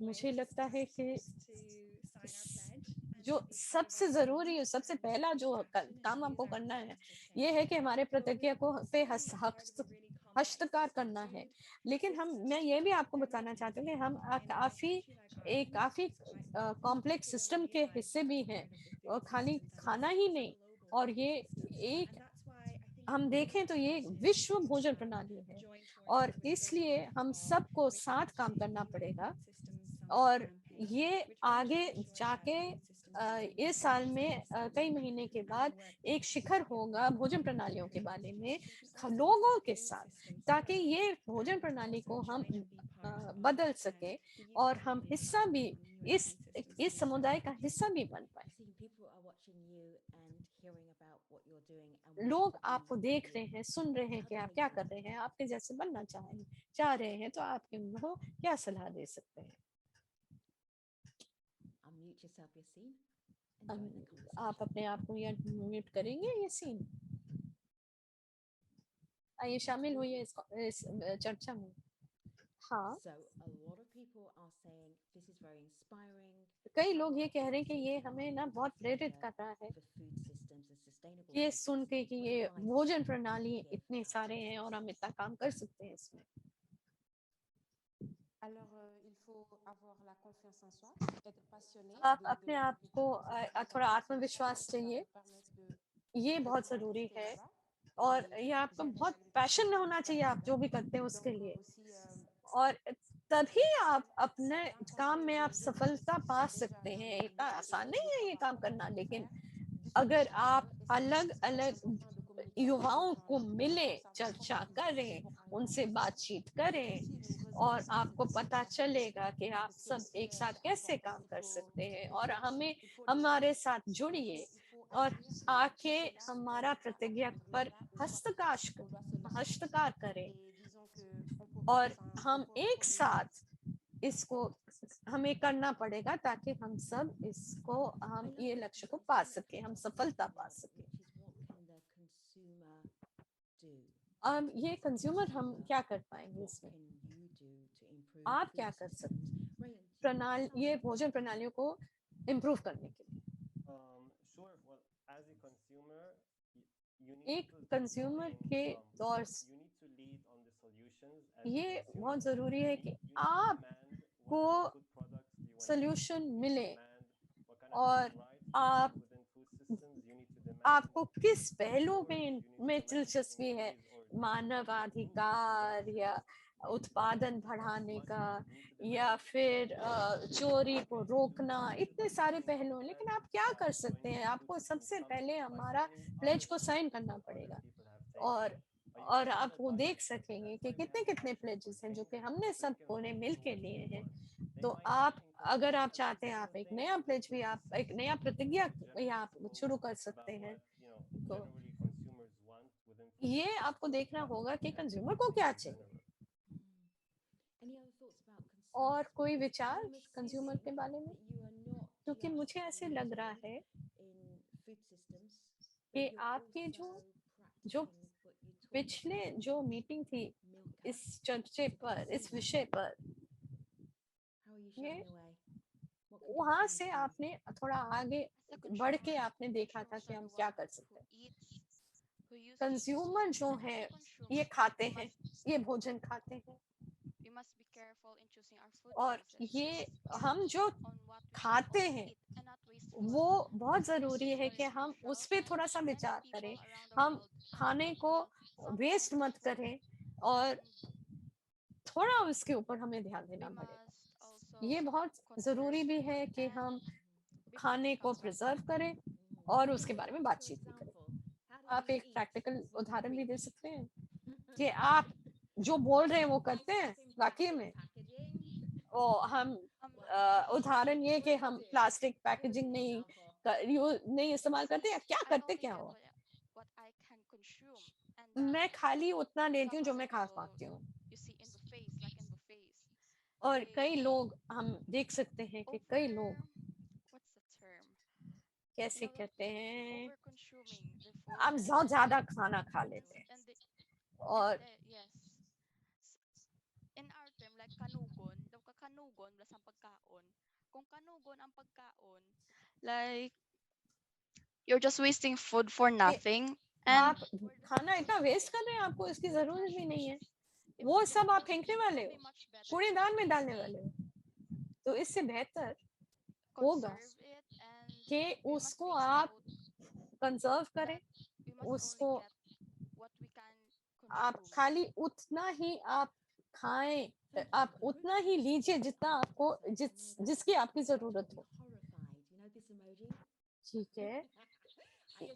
मुझे लगता है कि जो सबसे जरूरी है, सबसे पहला जो काम आपको करना है ये है कि हमारे प्रतिज्ञा को पे हस्तकार करना है। लेकिन मैं ये भी आपको बताना चाहती हूँ कि हम काफी कॉम्प्लेक्स सिस्टम के हिस्से भी हैं, और खाली खाना ही नहीं, और ये एक हम देखें तो ये विश्व भोजन प्रणाली है, और इसलिए हम सबको साथ काम करना पड़ेगा। और ये आगे जाके इस साल में कई महीने के बाद एक शिखर होगा भोजन प्रणालियों के बारे में लोगों के साथ, ताकि ये भोजन प्रणाली को हम बदल सके और हम हिस्सा भी इस समुदाय का हिस्सा भी बन पाए। लोग आपको देख रहे हैं, सुन रहे हैं कि आप क्या कर रहे हैं, आपके जैसे बनना चाह रहे हैं, तो आपके क्या सलाह दे सकते हैं? unmute yourself, Yassine, and join the conversation. आप अपने आप को यहाँ म्यूट करेंगे ये सीन? आइए शामिल होइए इस चर्चा में। हाँ, So a lot of people are saying this is very inspiring. कई लोग ये कह रहे हैं कि ये हमें ना बहुत प्रेरित कर रहा है For food systems and sustainable ये food सुन के कि systems, ये but भोजन life प्रणाली is इतने about सारे हैं और हम इतना काम कर सकते हैं इसमें। Alors, il faut avoir la confiance en soi, être passionné. आप अपने आप को थोड़ा आत्मविश्वास चाहिए, ये बहुत जरूरी है। और ये आपको बहुत पैशन होना चाहिए आप जो भी करते हैं उसके लिए, और तभी आप अपने काम में आप सफलता पा सकते हैं। इतना आसान नहीं है ये काम करना, लेकिन अगर आप अलग अलग युवाओं को मिले, चर्चा करें, उनसे बातचीत करें, और आपको पता चलेगा कि आप सब एक साथ कैसे काम कर सकते हैं। और हमें हमारे साथ जुड़िए और आके हमारा प्रतिज्ञा पर हस्तकार करें, और हम एक साथ इसको हमें करना पड़ेगा ताकि हम सब इसको हम ये लक्ष्य को पा सके, हम सफलता पा सके। अब ये कंज्यूमर हम क्या कर पाएंगे इसमें? आप क्या कर सकते हैं ये भोजन प्रणालियों को इम्प्रूव करने के लिए? Sure. Well, as a consumer, एक कंज्यूमर के तौर से ये बहुत जरूरी है कि आपको सॉल्यूशन मिले, और आपको किस पहलू में दिलचस्पी है, मानवाधिकार या उत्पादन बढ़ाने का, या फिर चोरी को रोकना, इतने सारे पहलू हैं। लेकिन आप क्या कर सकते हैं? आपको सबसे पहले हमारा प्लेज को साइन करना पड़ेगा, और आप वो देख सकेंगे कि कितने कितने प्लेजेस हैं जो कि हमने सबको ने मिल के लिए हैं। तो आप अगर आप चाहते हैं आप एक नया प्लेज भी, आप एक नया प्रतिज्ञा आप शुरू कर सकते हैं। तो ये आपको देखना होगा कि कंज्यूमर को क्या चाहिए। और कोई विचार कंज्यूमर के बारे में? क्योंकि मुझे ऐसे लग रहा है कि आपके जो पिछले जो मीटिंग थी इस चर्चे पर, इस विषय पर, वहां से आपने थोड़ा आगे बढ़ के आपने देखा था कि हम क्या कर सकते हैं। कंज्यूमर जो है ये खाते हैं, ये भोजन खाते हैं, और ये हम जो खाते हैं वो बहुत जरूरी है कि हम उस पर थोड़ा सा विचार करें। हम खाने को वेस्ट मत करें, और थोड़ा उसके ऊपर हमें ध्यान देना पड़ेगा। ये बहुत जरूरी भी है कि हम खाने को प्रिजर्व करें और उसके बारे में बातचीत भी करें। आप एक प्रैक्टिकल उदाहरण भी दे सकते हैं कि आप जो बोल रहे हैं वो करते हैं वाकई में। और हम उदाहरण ये कि हम प्लास्टिक पैकेजिंग नहीं इस्तेमाल करते, या क्या करते क्या हो? मैं खाली उतना लेती हूँ जो मैं खा पाती हूँ। और कई लोग हम देख सकते हैं कि कई लोग कैसे कहते हैं, आप बहुत ज्यादा खाना खा लेते हैं। और in our term, like kanugon, daw ka kanugon wala sang pagkaon. Kung kanugon ang pagkaon, like you're just wasting food for nothing. And आप खाना इतना वेस्ट कर रहे हैं, आपको इसकी जरूरत भी नहीं है। वो सब आप फेंकने वाले हो, कूड़ेदान में डालने वाले हो। तो इससे बेहतर होगा कि उसको आप कंजर्व करें, उसको आप खाली उतना ही आप खाएं, आप उतना ही लीजिए जितना आपको जिसकी आपकी जरूरत हो। ठीक है,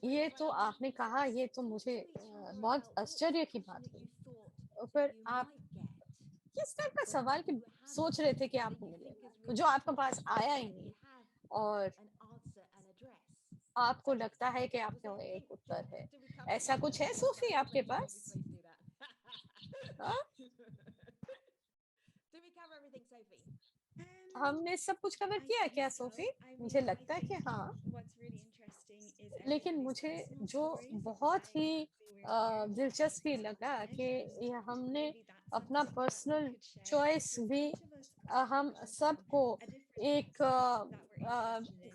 ये तो आपने कहा, ये तो मुझे बहुत आश्चर्य की बात हुई। फिर आप किस टाइप का सवाल की सोच रहे थे कि आपको मिलेगा जो आपके पास आया ही नहीं, और आपको लगता है कि आपके एक उत्तर है? ऐसा कुछ है सूफी आपके पास? हमने सब कुछ कवर किया क्या सोफी? मुझे लगता है कि हाँ। लेकिन मुझे जो बहुत ही दिलचस्पी लगा कि ये हमने अपना पर्सनल चॉइस भी हम सबको एक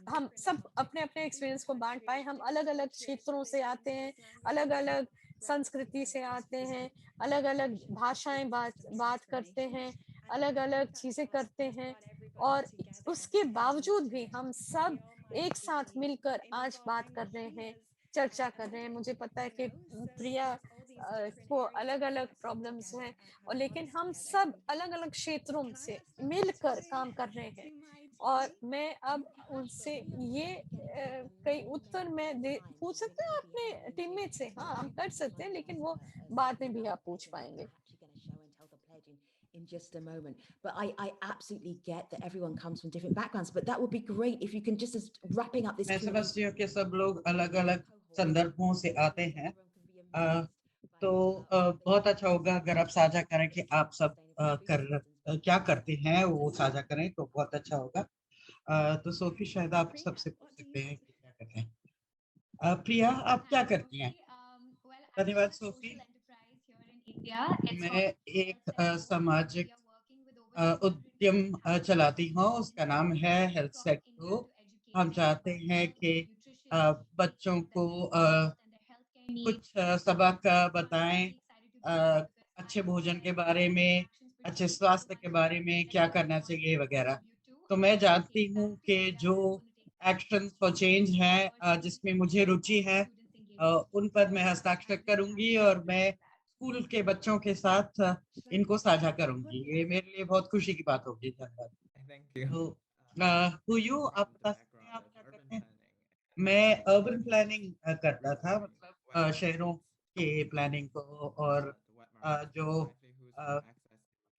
हम सब अपने अपने एक्सपीरियंस को बांट पाए। हम अलग अलग क्षेत्रों से आते हैं, अलग अलग संस्कृति से आते हैं, अलग अलग भाषाएं बात करते हैं, अलग अलग चीजें करते हैं, और उसके बावजूद भी हम सब एक साथ मिलकर आज बात कर रहे हैं, चर्चा कर रहे हैं। मुझे पता है कि प्रिया को अलग अलग प्रॉब्लम्स हैं, और लेकिन हम सब अलग अलग क्षेत्रों से मिलकर काम कर रहे हैं। और मैं अब उनसे ये कई उत्तर मैं दे पूछ सकते हैं अपने टीममेट से? हाँ, हम कर सकते हैं, लेकिन वो बाद में भी आप पूछ पाएंगे। In just a moment, but I absolutely get that everyone comes from different backgrounds, but that would be great if you can just, as wrapping up this मैं Q&A, समझती हूँ कि सब लोग अलग अलग संदर्भों से आते हैं, तो बहुत अच्छा होगा अगर आप साझा करें कि आप सब क्या करते हैं, वो साझा करें तो बहुत अच्छा होगा। तो सोफी शायद आप सबसे पूछ सकते हैं कि क्या करते हैं। प्रिया, आप क्या करती हैं? धन्यवाद सोफी। मैं एक सामाजिक उद्यम चलाती हूँ, उसका नाम है हेल्थ सेट ग्रो। हम चाहते हैं कि बच्चों को कुछ सबक बताएं, अच्छे भोजन के बारे में, अच्छे स्वास्थ्य के बारे में, क्या करना चाहिए वगैरह। तो मैं जानती हूँ कि जो एक्शन फॉर चेंज है जिसमें मुझे रुचि है, उन पर मैं हस्ताक्षर करूंगी और मैं स्कूल के बच्चों के साथ इनको साझा करूंगी। ये मेरे लिए बहुत खुशी की बात होगी। धन्यवाद। Thank you. तो आप बता सकते हैं आप क्या करते हैं? मैं अर्बन प्लानिंग कर रहा था, मतलब शहरों के प्लानिंग को, और जो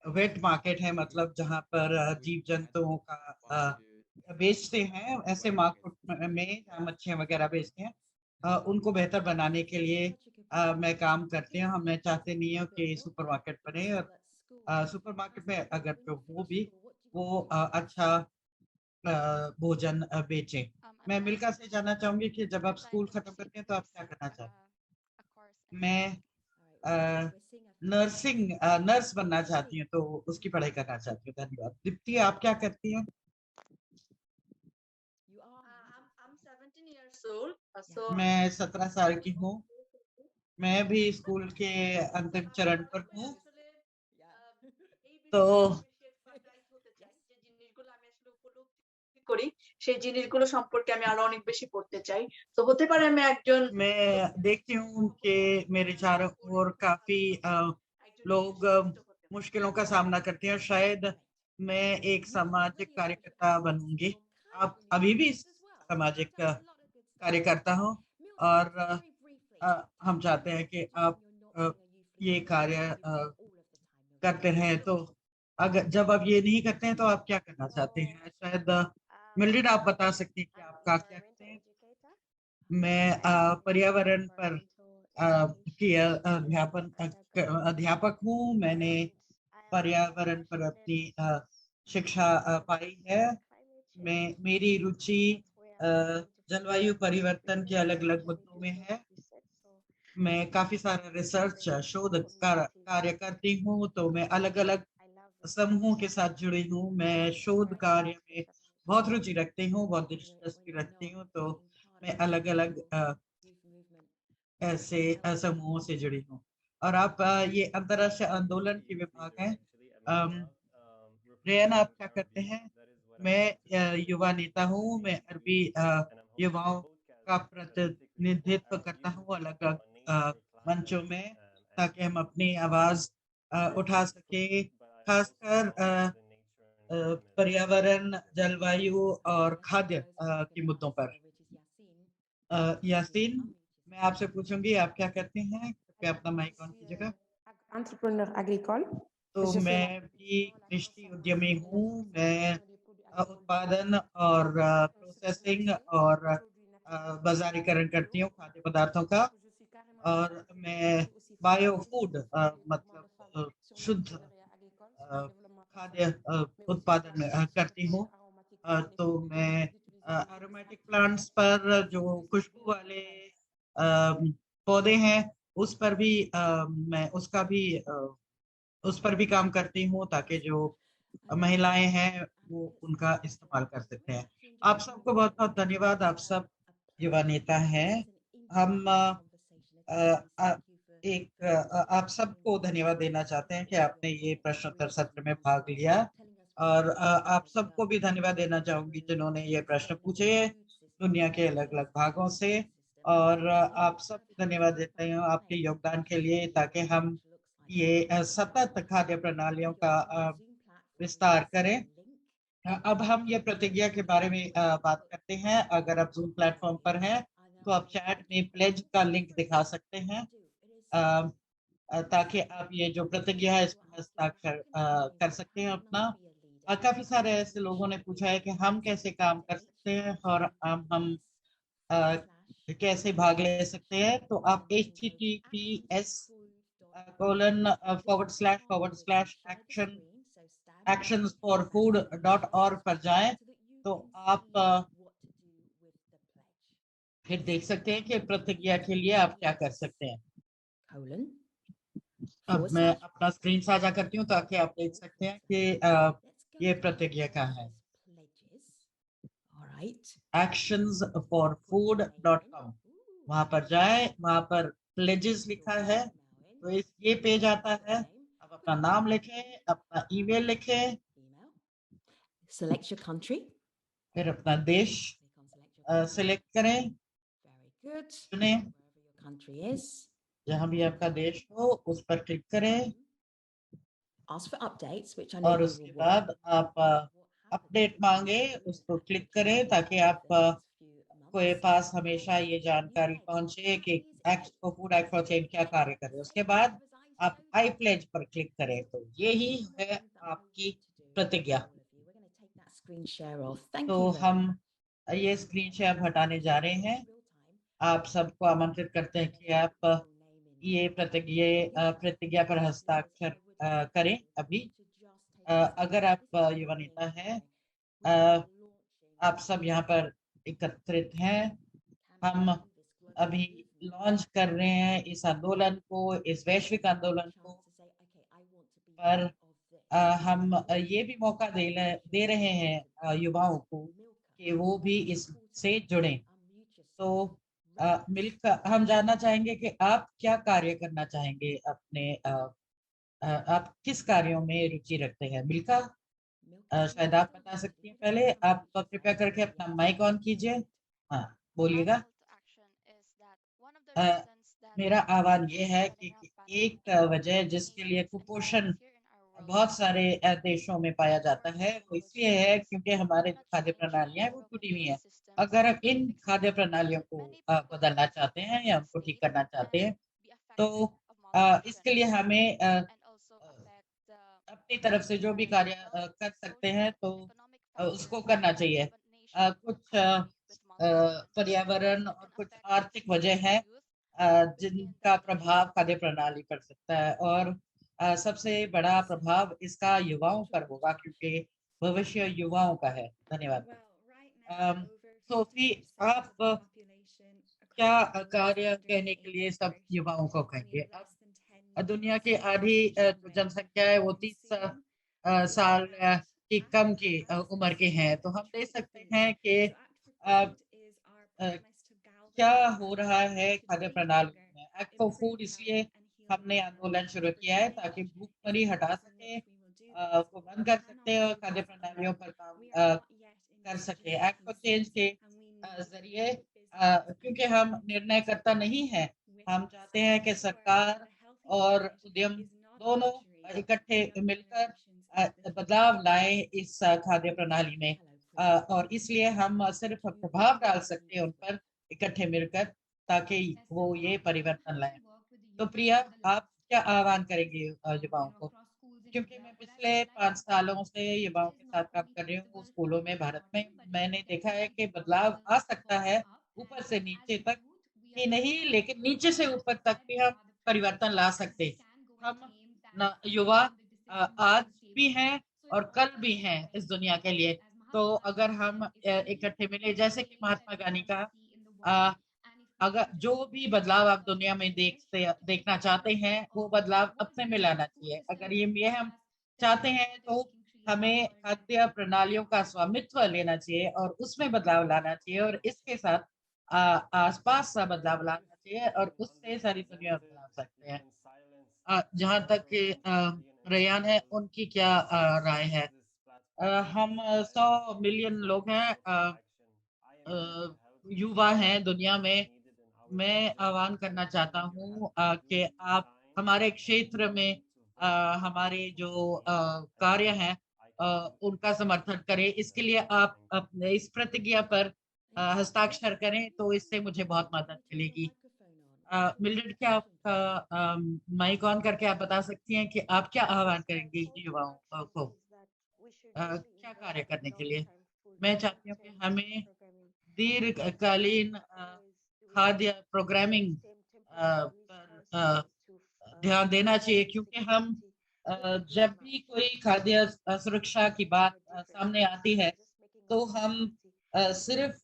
वेट मार्केट है, मतलब जहाँ पर जीव जंतुओं का बेचते हैं, ऐसे मार्केट में जहाँ मच्छियाँ वगैरह बेचते हैं, उनको बेहतर बनाने के लिए मैं काम करती हूँ। मैं चाहते नहीं हूँ कि सुपरमार्केट बने, और सुपरमार्केट में अगर जो हो भी वो अच्छा भोजन बेचे। मैं मिल्का से जानना चाहूंगी कि जब आप स्कूल खत्म करते हैं तो आप क्या करना चाहते हैं? मैं नर्स बनना चाहती हूँ, तो उसकी पढ़ाई करना चाहती हूँ। धन्यवाद। दीप्ति, आप क्या करती हैं? I'm 17 years old, so मैं 17 साल की हूँ। मैं भी स्कूल के अंतिम चरण पर हूँ। तो করি সেই জিনিসগুলো সম্পর্কে আমি আরো অনেক বেশি পড়তে চাই। তো হতে পারে আমি একজন मैं देखती हूँ कि मेरे चारों ओर काफी लोग मुश्किलों का सामना करते हैं। शायद मैं एक सामाजिक कार्यकर्ता बनूंगी। आप अभी भी सामाजिक कार्यकर्ता हो, और हम चाहते हैं कि आप ये कार्य करते रहें। तो अगर जब आप ये नहीं करते हैं तो आप क्या करना चाहते हैं? शायद मिल्ड्रेड आप बता सकती हैं कि आप क्या करते हैं। मैं पर्यावरण पर की अध्यापक हूँ। मैंने पर्यावरण पर अपनी शिक्षा पाई है। मेरी रुचि जलवायु परिवर्तन के अलग अलग मुद्दों में है। मैं काफी सारा रिसर्च शोध कार्य करती हूँ, तो मैं अलग अलग समूहों के साथ जुड़ी हूँ। मैं शोध कार्य में बहुत रुचि रखती हूँ, बहुत दिलचस्पी रखती हूँ, तो मैं अलग अलग ऐसे समूहों से जुड़ी हूँ। और आप ये अंतर्राष्ट्रीय आंदोलन के विभाग हैं। रेयन, आप क्या करते हैं? मैं युवा नेता हूँ। मैं अरबी युवाओं का प्रतिनिधित्व करता हूँ अलग अलग मंचों में, ताकि हम अपनी आवाज उठा सके, खासकर पर्यावरण, जलवायु और खाद्य के मुद्दों पर। यासीन, मैं आपसे पूछूंगी आप क्या करते हैं? कृपया अपना माइक ऑन कीजिएगा। Entrepreneur agricole. तो Je fais मैं भी कृषि उद्यमी हूँ। मैं उत्पादन और प्रोसेसिंग और बाजारीकरण करती हूँ खाद्य पदार्थों का, और मैं बायो फूड मतलब शुद्ध खाद्य उत्पादन करती हूँ। तो मैं एरोमेटिक प्लांट्स पर जो खुशबू वाले पौधे हैं उस पर भी मैं उस पर भी काम करती हूँ, ताकि जो महिलाएं हैं वो उनका इस्तेमाल कर सकते हैं। आप सबको बहुत बहुत धन्यवाद। आप सब युवा नेता हैं। हम आप सबको धन्यवाद देना चाहते हैं कि आपने ये प्रश्नोत्तर सत्र में भाग लिया, और आप सबको भी धन्यवाद देना चाहूंगी जिन्होंने ये प्रश्न पूछे दुनिया के अलग अलग भागों से। और आप सबको धन्यवाद देते हैं आपके योगदान के लिए, ताकि हम ये सतत खाद्य प्रणालियों का विस्तार करें। अब हम ये प्रतिज्ञा के बारे में बात करते हैं। अगर आप जूम प्लेटफॉर्म पर हैं तो आप चैट में प्लेज का लिंक दिखा सकते हैं, ताकि आप ये जो प्रतिज्ञा है इस पर हस्ताक्षर कर सकते हैं अपना। काफी सारे ऐसे लोगों ने पूछा है कि हम कैसे काम कर सकते हैं और हम कैसे भाग ले सकते हैं। तो आप https://actionsforfood.org पर जाएं, तो आप फिर देख सकते हैं कि प्रतिज्ञा के लिए आप क्या कर सकते हैं। अब मैं अपना स्क्रीन साझा करती हूँ ताकि आप देख सकते हैं कि ये प्रतिज्ञा क्या है। actionsforfood.com वहां पर जाए, वहां पर प्लेजेस लिखा है, तो ये पेज आता है। आप अपना नाम लिखें, अपना ईमेल लिखें, select your country, फिर अपना देश सिलेक्ट करें, चुनें, country is, जहां भी आपका देश हो उस पर क्लिक करें, ask for updates, which I know और we उसके will बाद आप अपडेट मांगे, उसको क्लिक करें ताकि आप के पास हमेशा ये जानकारी पहुंचे कि फूड एक्ट फॉर चेंज क्या कार्य करे। उसके बाद आप आई प्लेज पर क्लिक करें। तो यही है आपकी प्रतिज्ञा। तो हम ये स्क्रीन शेयर हटाने जा रहे हैं। आप सबको आमंत्रित करते हैं कि आप ये प्रतिज्ञा पर हस्ताक्षर करें अभी। अगर आप युवा नेता हैं, आप सब यहाँ पर एकत्रित हैं। हम अभी लॉन्च कर रहे हैं इस आंदोलन को, इस वैश्विक आंदोलन को, पर हम ये भी मौका दे रहे हैं युवाओं को कि वो भी इससे जुड़ें। तो मिलकर हम जानना चाहेंगे कि आप क्या कार्य करना चाहेंगे अपने आप किस कार्यों में रुचि रखते हैं। मिल्का, शायद आप बता सकती हैं। पहले आप कृपया करके अपना माइक ऑन कीजिए। हाँ, बोलिएगा। मेरा आह्वान ये है कि एक वजह जिसके लिए कुपोषण बहुत सारे देशों में पाया जाता है वो इसलिए है क्योंकि हमारे खाद्य प्रणालियां वो टूटी हुई हैं। अगर हम इन खाद्य प्रणालियों को बदलना चाहते हैं या उनको ठीक करना चाहते हैं, तो इसके लिए हमें अपनी तरफ से जो भी कार्य कर सकते हैं तो उसको करना चाहिए। कुछ पर्यावरण और कुछ आर्थिक वजह है जिनका प्रभाव खाद्य प्रणाली पर सकता है, और सबसे बड़ा प्रभाव इसका युवाओं पर होगा क्योंकि भविष्य युवाओं का है। धन्यवाद। सोफी, आप क्या कार्य कहने के लिए सब युवाओं को कहेंगे? अब दुनिया की आधी जनसंख्या है वो 30 साल की कम की उम्र के हैं, तो हम देख सकते हैं कि क्या हो रहा है खाद्य प्रणाली में। एक्ट फॉर फूड इसलिए हमने आंदोलन शुरू किया है ताकि भूखमरी हटा सके, को बंद कर सकते हैं और खाद्य प्रणालियों पर काम कर सके। एक्ट फॉर चेंज के जरिए, क्योंकि हम निर्णयकर्ता नहीं है, हम चाहते हैं कि सरकार और उद्यम दोनों इकट्ठे मिलकर बदलाव लाए इस खाद्य प्रणाली में, और इसलिए हम सिर्फ प्रभाव डाल सकते हैं उन पर इकट्ठे मिलकर, ताकि वो ये परिवर्तन लाए। तो प्रिया, आप क्या आह्वान करेंगे युवाओं को? क्योंकि मैं पिछले 5 सालों से युवाओं के साथ काम कर रही हूँ स्कूलों में भारत में। मैंने देखा है कि बदलाव आ सकता है ऊपर से नीचे तक ही नहीं, लेकिन नीचे से ऊपर तक भी हम परिवर्तन ला सकते। हम युवा आज भी हैं और कल भी हैं इस दुनिया के लिए। तो अगर हम इकट्ठे मिले, जैसे कि महात्मा गांधी का अगर जो भी बदलाव आप दुनिया में देखना चाहते हैं वो बदलाव अपने में लाना चाहिए। अगर ये हम चाहते हैं तो हमें खाद्य प्रणालियों का स्वामित्व लेना चाहिए और उसमें बदलाव लाना चाहिए और इसके साथ आसपास सा बदलाव लाना चाहिए और उससे सारी दुनिया बदला सकते हैं। जहाँ तक रेयान है, उनकी क्या राय है? हम 100 मिलियन लोग हैं, युवा हैं दुनिया में। मैं आह्वान करना चाहता हूँ कि आप हमारे क्षेत्र में हमारे जो कार्य हैं उनका समर्थन करें। इसके लिए आप अपने इस प्रतिज्ञा पर हस्ताक्षर करें तो इससे मुझे बहुत मदद मिलेगी। मिल्ड्रेड, क्या आपका माइक ऑन करके आप बता सकती हैं कि आप क्या आह्वान करेंगे युवाओं को क्या कार्य करने के लिए? मैं चाहती हूँ कि हमें दीर्घकालीन खाद्य प्रोग्रामिंग पर ध्यान देना चाहिए, क्योंकि हम जब भी कोई खाद्य सुरक्षा की बात सामने आती है तो हम सिर्फ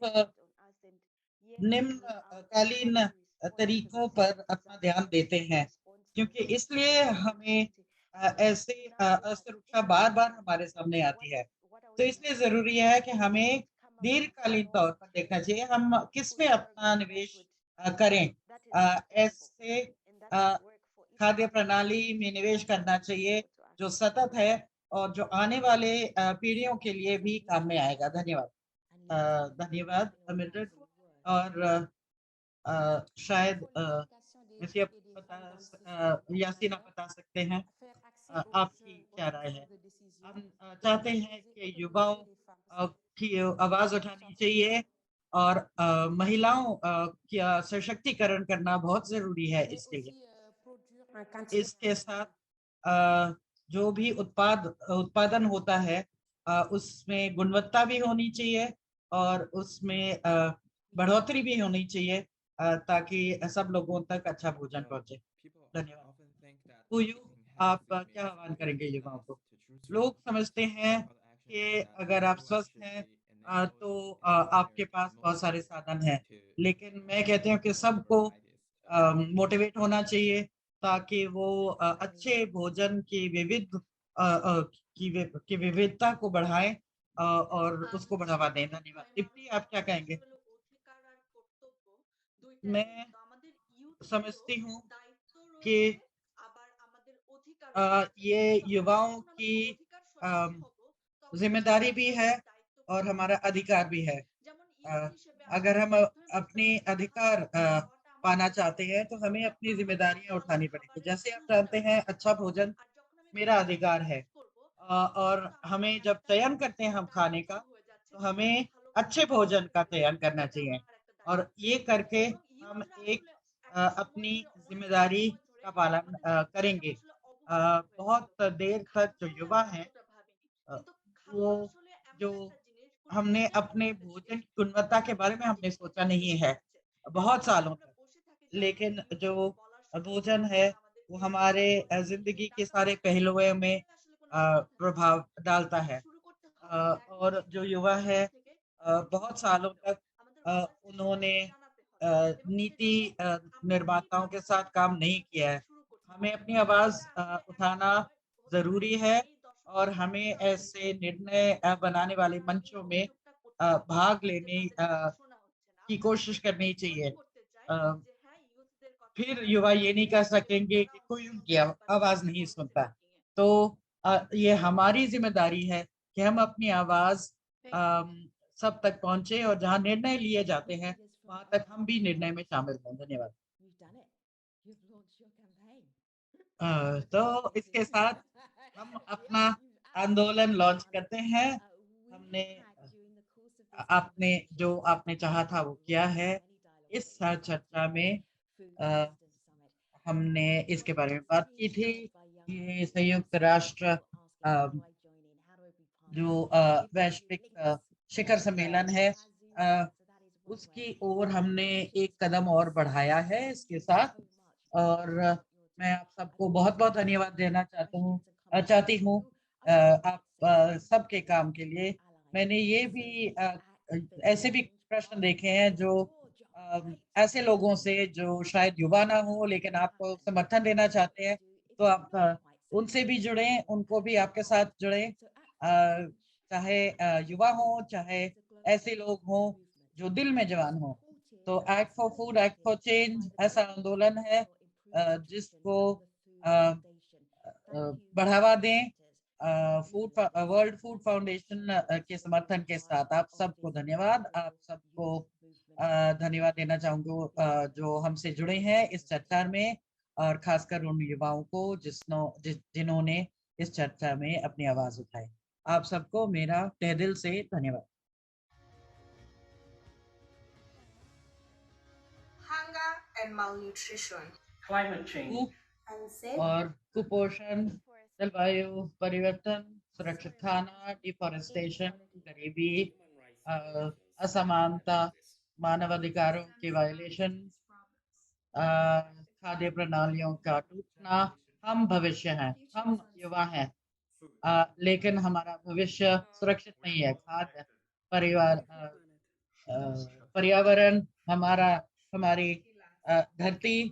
निम्नकालीन तरीकों पर अपना ध्यान देते हैं, क्योंकि इसलिए हमें ऐसे असुरक्षा बार बार हमारे सामने आती है। तो इसलिए जरूरी है कि हमें दीर्घकालीन तौर पर देखना चाहिए हम किस में अपना निवेश करें। ऐसे खाद्य प्रणाली में निवेश करना चाहिए जो सतत है और जो आने वाले पीढ़ियों के लिए भी काम में आएगा। धन्यवाद। धन्यवाद मिल्ड्रेड। और शायद यासीन आप बता सकते हैं आपकी क्या राय है? हम चाहते हैं कि युवाओं की आवाज उठानी चाहिए और महिलाओं का सशक्तिकरण करना बहुत जरूरी है। इसलिए इसके साथ जो भी उत्पादन होता है उसमें गुणवत्ता भी होनी चाहिए और उसमें बढ़ोतरी भी होनी चाहिए ताकि सब लोगों तक अच्छा भोजन पहुंचे। धन्यवाद। आप क्या आह्वान करेंगे युवाओं को? लोग समझते हैं कि अगर आप स्वस्थ हैं तो आपके पास बहुत सारे साधन हैं, लेकिन मैं कहती हूँ कि सबको मोटिवेट होना चाहिए ताकि वो अच्छे भोजन की की विविधता को बढ़ाएं और उसको बढ़ावा दें। धन्यवाद। दीप्ति, आप क्या कहेंगे? मैं समझती हूँ कि ये युवाओं की जिम्मेदारी भी है और हमारा अधिकार भी है। अगर हम अपने अधिकार पाना चाहते हैं तो हमें अपनी जिम्मेदारियां उठानी पड़ेगी। जैसे आप जानते हैं, अच्छा भोजन मेरा अधिकार है और हमें जब चयन करते हैं हम खाने का तो हमें अच्छे भोजन का चयन करना चाहिए और ये करके हम एक अपनी जिम्मेदारी का पालन करेंगे। बहुत देर तक जो युवा हैं वो जो हमने अपने भोजन की गुणवत्ता के बारे में हमने सोचा नहीं है बहुत सालों तक, लेकिन जो भोजन है वो हमारे जिंदगी के सारे पहलुओं में प्रभाव डालता है। और जो युवा है बहुत सालों तक उन्होंने नीति निर्माताओं के साथ काम नहीं किया है। हमें अपनी आवाज उठाना जरूरी है और हमें ऐसे निर्णय बनाने वाले मंचों में भाग लेने की कोशिश करनी चाहिए। फिर युवा ये नहीं कह सकेंगे कि कोई उनकी आवाज नहीं सुनता। तो ये हमारी जिम्मेदारी है कि हम अपनी आवाज सब तक पहुंचे और जहां निर्णय लिए जाते हैं वहां तक हम भी निर्णय में शामिल हों। धन्यवाद। तो इसके साथ हम अपना आंदोलन लॉन्च करते हैं। हमने आपने चाहा था वो किया है। इस चर्चा में हमने इसके बारे में बात की थी। ये संयुक्त राष्ट्र जो वैश्विक शिखर सम्मेलन है उसकी ओर हमने एक कदम और बढ़ाया है इसके साथ। और मैं आप सबको बहुत बहुत धन्यवाद देना चाहती हूँ आप सबके काम के लिए। मैंने ये भी ऐसे भी प्रश्न देखे हैं जो ऐसे लोगों से जो शायद युवा ना हो लेकिन आपको समर्थन देना चाहते हैं, तो आप उनसे भी जुड़ें, उनको भी आपके साथ जुड़ें, चाहे युवा हो, चाहे ऐसे लोग हों जो दिल में जवान हो। तो act for food, act for change ऐसा आंदोलन है जिसको बढ़ावा दें वर्ल्ड फूड फाउंडेशन के समर्थन के साथ। आप सबको धन्यवाद। आप सबको धन्यवाद देना चाहूंगा जो हमसे जुड़े हैं इस चर्चा में, और खासकर उन युवाओं को जिन्होंने इस चर्चा में अपनी आवाज उठाई। आप सबको मेरा तहे दिल से धन्यवाद। Hunger and malnutrition, climate change, और कुपोषण, जलवायु परिवर्तन, सुरक्षित खाना, डिफॉरेस्टेशन, गरीबी, असमानता, मानवाधिकारों की वायलेशन, खाद्य प्रणालियों का टूटना। हम भविष्य हैं, हम युवा हैं, लेकिन हमारा भविष्य सुरक्षित नहीं है। खाद्य पर्यावरण, हमारी धरती,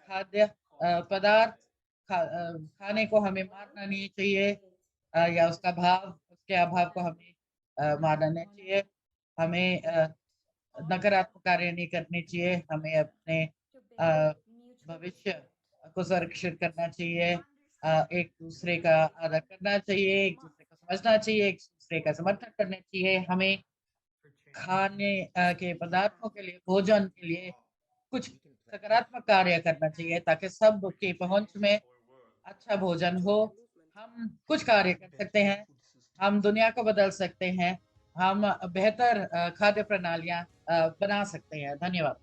खाद्य पदार्थ खाने को हमें मारना नहीं चाहिए, या उसके अभाव को हमें मारना नहीं चाहिए। हमें नकारात्मक कार्य नहीं करने चाहिए। हमें अपने भविष्य को सुरक्षित करना चाहिए। एक दूसरे का आदर करना चाहिए, एक दूसरे को समझना चाहिए, एक दूसरे का समर्थन करना चाहिए। हमें खाने के पदार्थों के लिए, भोजन के लिए कुछ सकारात्मक कार्य करना चाहिए ताकि सबकी पहुंच में अच्छा भोजन हो। हम कुछ कार्य कर सकते हैं, हम दुनिया को बदल सकते हैं, हम बेहतर खाद्य प्रणालियां बना सकते हैं। धन्यवाद।